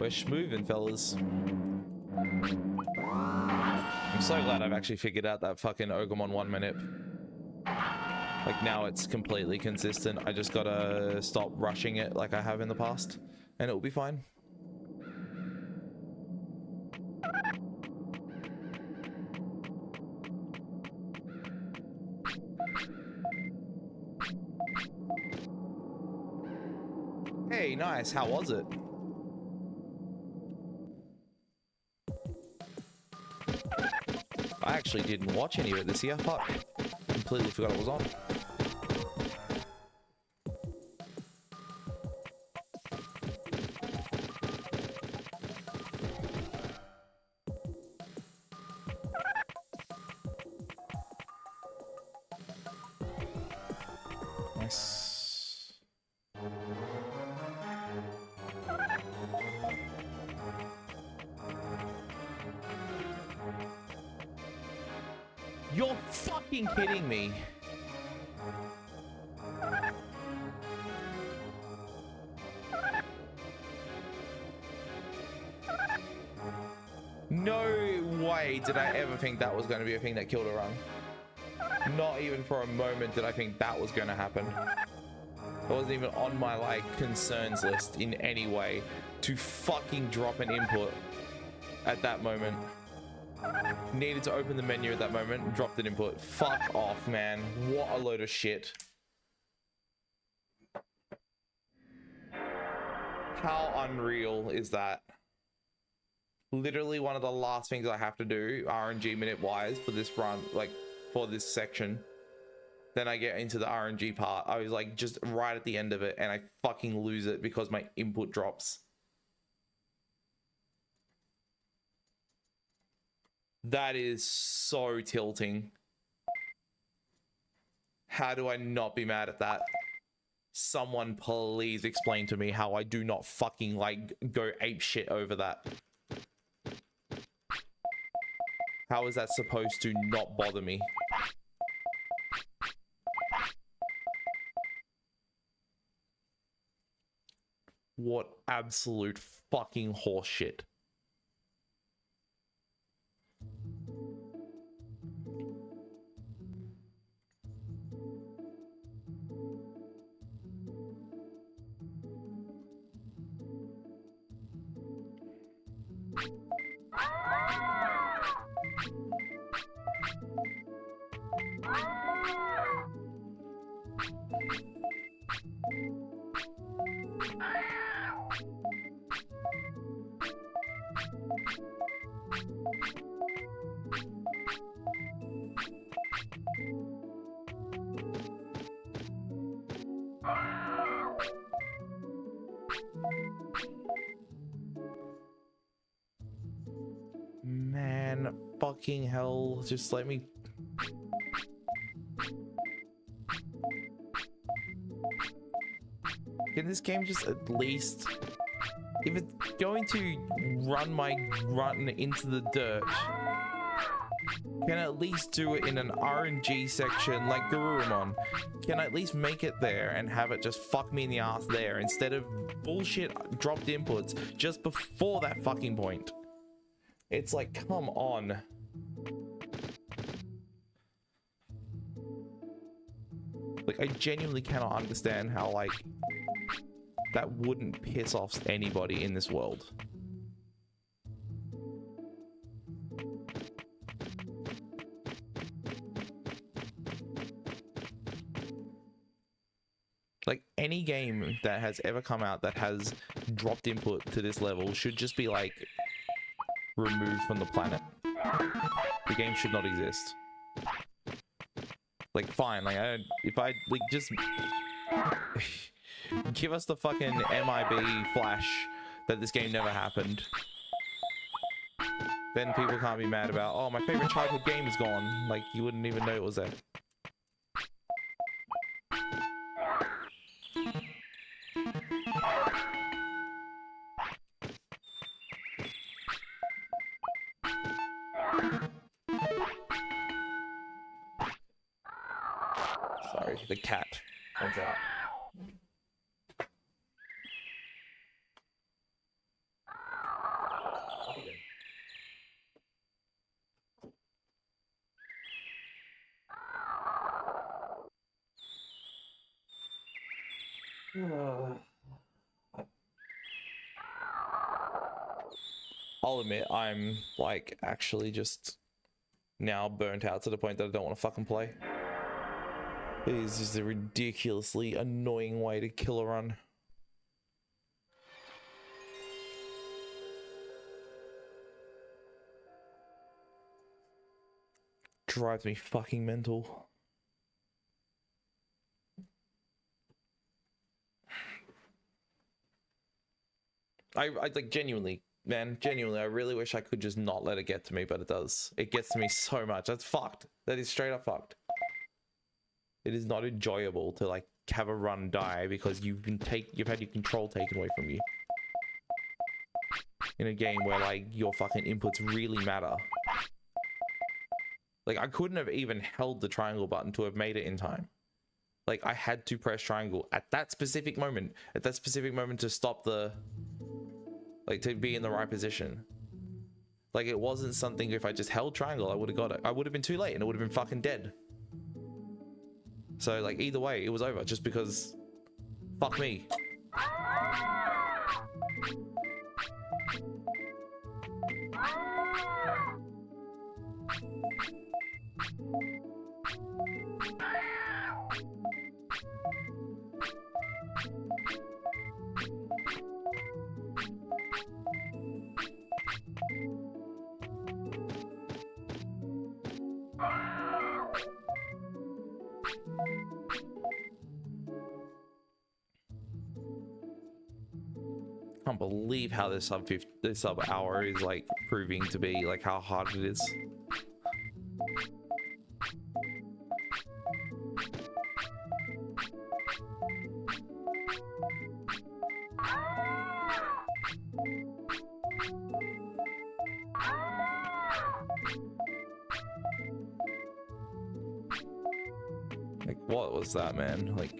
We're schmoovin', fellas. I'm so glad I've actually figured out that fucking Ogremon 1 minute. Like, now it's completely consistent. I just gotta stop rushing it like I have in the past, and it'll be fine. Hey, nice. How was it? I actually didn't watch any of it this year. Fuck. Completely forgot it was on. Nice. You're fucking kidding me. No way did I ever think that was going to be a thing that killed a run. Not even for a moment did I think that was going to happen. It wasn't even on my, like, concerns list in any way to fucking drop an input at that moment. Needed to open the menu at that moment, dropped an input. Fuck off, man. What a load of shit. How unreal is that? literally one of the last things I have to do RNG minute wise for this run, like for this section. Then I get into the RNG part. I was like just right at the end of it and I fucking lose it because my input drops. That is so tilting. How do I not be mad at that? Someone please explain to me how I do not fucking like go ape shit over that. How is that supposed to not bother me? What absolute fucking horseshit. Man, fucking hell, just let me... Can this game just at least... If it's going to run my run into the dirt, can I at least do it in an RNG section like Garurumon? Can I at least make it there and have it just fuck me in the ass there instead of bullshit dropped inputs just before that fucking point? It's like, come on. Like, I genuinely cannot understand how, like, that wouldn't piss off anybody in this world. Like, any game that has ever come out that has dropped input to this level should just be, like, removed from the planet. The game should not exist. Like, fine, like, if I, like, just... give us the fucking MIB flash that this game never happened. Then people can't be mad about, oh, my favorite childhood game is gone. Like, you wouldn't even know it was there. Sorry, the cat comes out. I'll admit, I'm like actually just now burnt out to the point that I don't want to fucking play. It is just a ridiculously annoying way to kill a run. Drives me fucking mental. I like genuinely, man, genuinely, I really wish I could just not let it get to me, but it does. It gets to me so much. That's fucked. That is straight up fucked. It is not enjoyable to like have a run die because you've had your control taken away from you. In a game where like your fucking inputs really matter. Like I couldn't have even held the triangle button to have made it in time. Like I had to press triangle at that specific moment. At that specific moment to stop the... like to be in the right position. Like it wasn't something if I just held triangle I would have got it. I would have been too late and it would have been fucking dead. So like either way it was over just because fuck me. Can't believe how this sub hour is like proving to be like how hard it is. Like, what was that, man? Like,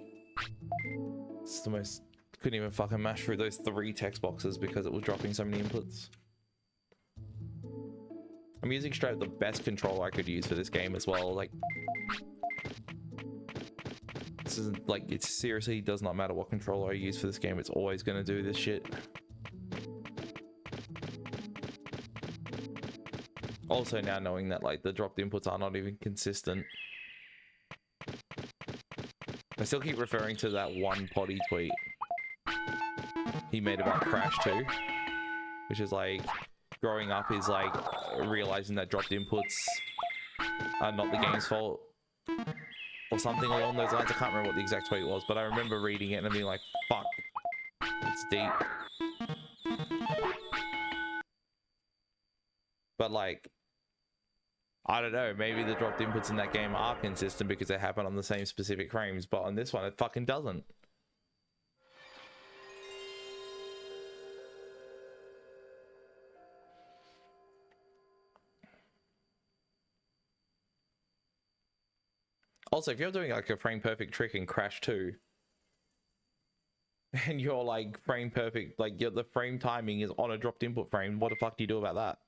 it's the most... Couldn't even fucking mash through those 3 text boxes because it was dropping so many inputs. I'm using straight the best controller I could use for this game as well. Like, this is like, it seriously does not matter what controller I use for this game. It's always going to do this shit. Also, now knowing that like the dropped inputs are not even consistent. I still keep referring to that one potty tweet he made about Crash 2, which is like, growing up is like realizing that dropped inputs are not the game's fault, or something along those lines. I can't remember what the exact tweet was, but I remember reading it and being like, fuck, it's deep. But like, I don't know, maybe the dropped inputs in that game are consistent because they happen on the same specific frames, but on this one it fucking doesn't. Also, if you're doing like a frame perfect trick in Crash 2 and you're like frame perfect, like the frame timing is on a dropped input frame, what the fuck do you do about that?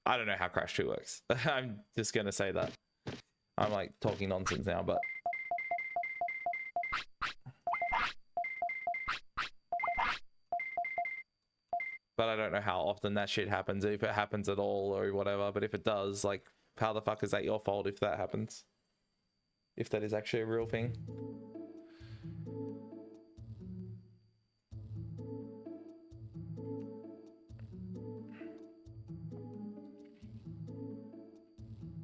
I don't know how Crash 2 works. I'm just gonna say that. I'm like talking nonsense now, but I don't know how often that shit happens, if it happens at all or whatever. But if it does, like, how the fuck is that your fault if that happens? If that is actually a real thing.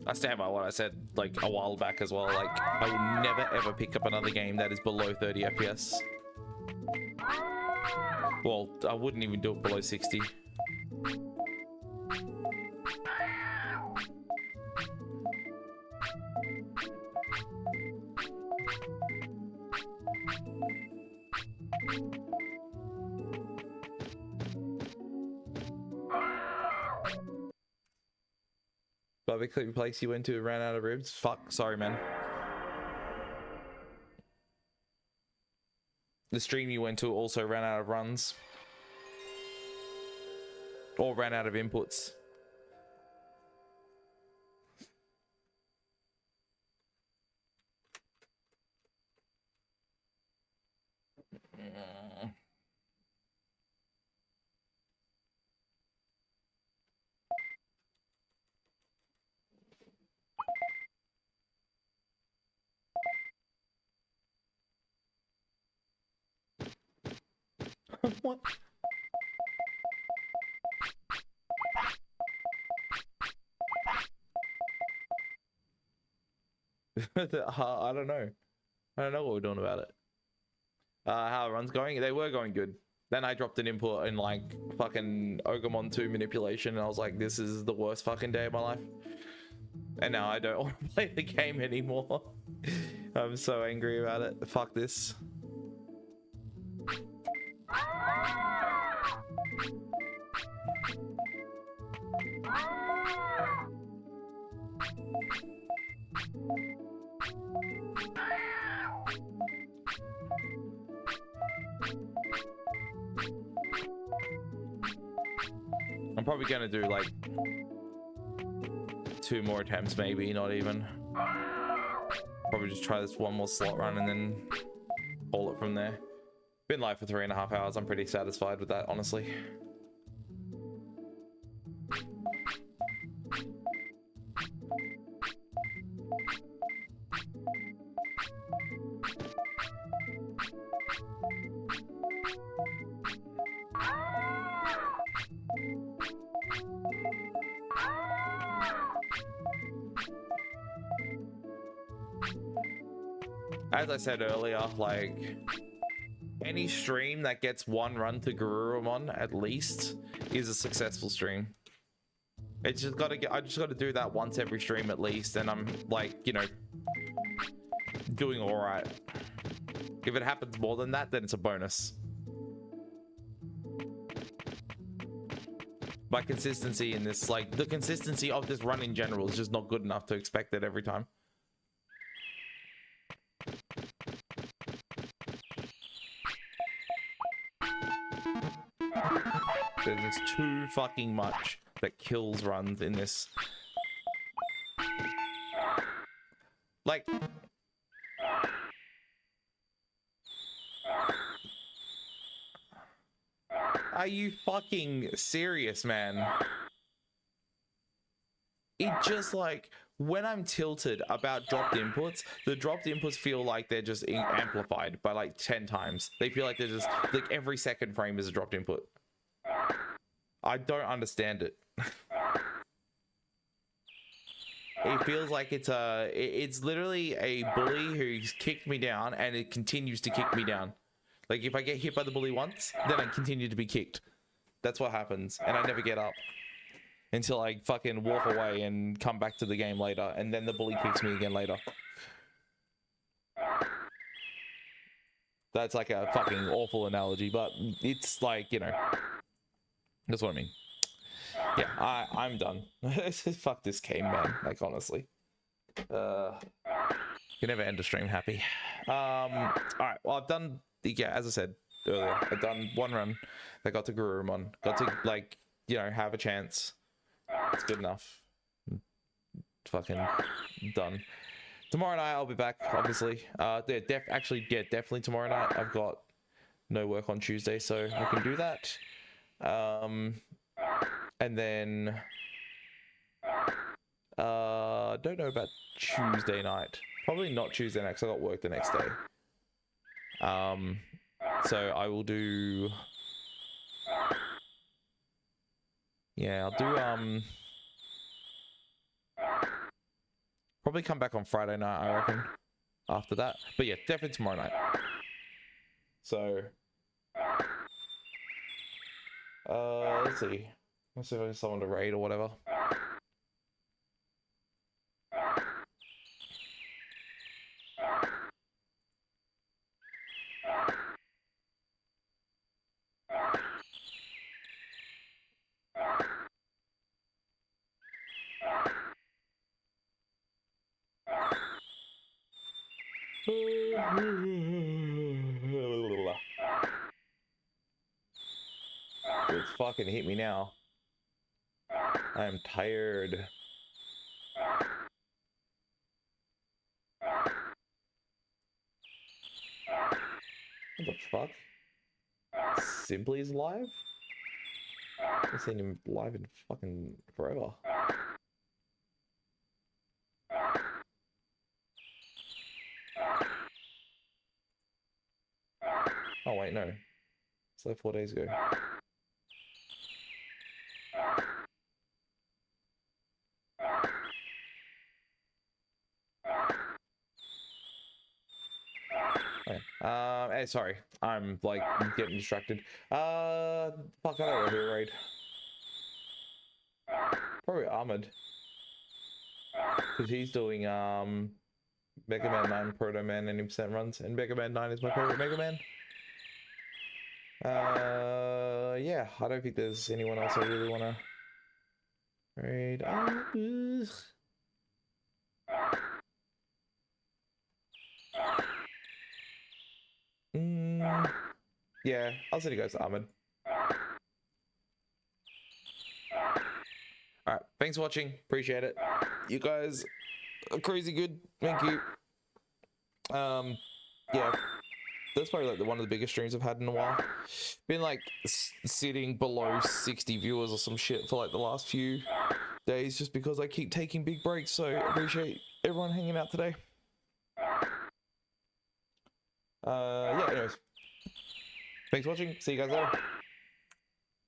I stand by what I said like a while back as well. Like, I will never ever pick up another game that is below 30 FPS. Well, I wouldn't even do it below 60. Barbecue place you went to ran out of ribs? Fuck, sorry man. The stream you went to also ran out of runs. Or ran out of inputs. What? I don't know. I don't know what we're doing about it. How the run's going? They were going good. Then I dropped an input in like fucking Ogumon 2 manipulation, and I was like, this is the worst fucking day of my life. And now I don't want to play the game anymore. I'm so angry about it. Fuck this. I'm probably gonna do like 2 more attempts, maybe, not even. Probably just try this one more slot run and then call it from there. Been live for 3.5 hours. I'm pretty satisfied with that, honestly. as I said earlier, like any stream that gets one run to Garurumon at least is a successful stream. It's just gotta get, I just gotta do that once every stream at least, and I'm like, you know, doing all right. If it happens more than that, then it's a bonus. My consistency in this, like the consistency of this run in general is just not good enough to expect it every time. There's just too fucking much that kills runs in this. Like, are you fucking serious, man? It just like, when I'm tilted about dropped inputs, the dropped inputs feel like they're just amplified by like 10 times. They feel like they're just like every second frame is a dropped input. I don't understand it. It feels like it's literally a bully who's kicked me down and it continues to kick me down. Like if I get hit by the bully once, then I continue to be kicked. That's what happens, and I never get up until I fucking walk away and come back to the game later, and then the bully kicks me again later. That's like a fucking awful analogy, but it's like, you know, that's what I mean. Yeah, I'm done. Fuck this game, man. Like, honestly. You can never end a stream happy. Alright, well, I've done, yeah, as I said earlier, I've done one run that got to Garurumon. Got to, like, you know, have a chance. It's good enough. Fucking done. Tomorrow night, I'll be back, obviously. Yeah, definitely tomorrow night. I've got no work on Tuesday, so I can do that. And then don't know about Tuesday night. Probably not Tuesday night because I got work the next day. So I will do, yeah, I'll do probably come back on Friday night, I reckon, after that. But yeah, definitely tomorrow night. So let's see. Let's see if I can someone to raid or whatever. It's fucking hit me now. I am tired. What the fuck? Simply is live? I haven't seen him live in fucking forever. Oh wait, no. It's like 4 days ago. Okay. Hey, sorry. I'm like getting distracted. Fuck, I don't know who to raid. Probably Ahmed. Because he's doing Mega Man 9 Proto Man 90% runs, and Mega Man 9 is my favorite Mega Man. Yeah, I don't think there's anyone else I really want to raid. Yeah, I'll send you guys to Ahmed. Alright, thanks for watching. Appreciate it. You guys are crazy good. Thank you. Yeah. That's probably like one of the biggest streams I've had in a while. Been like sitting below 60 viewers or some shit for like the last few days just because I keep taking big breaks. So I appreciate everyone hanging out today. Yeah, anyways. Thanks for watching. See you guys later.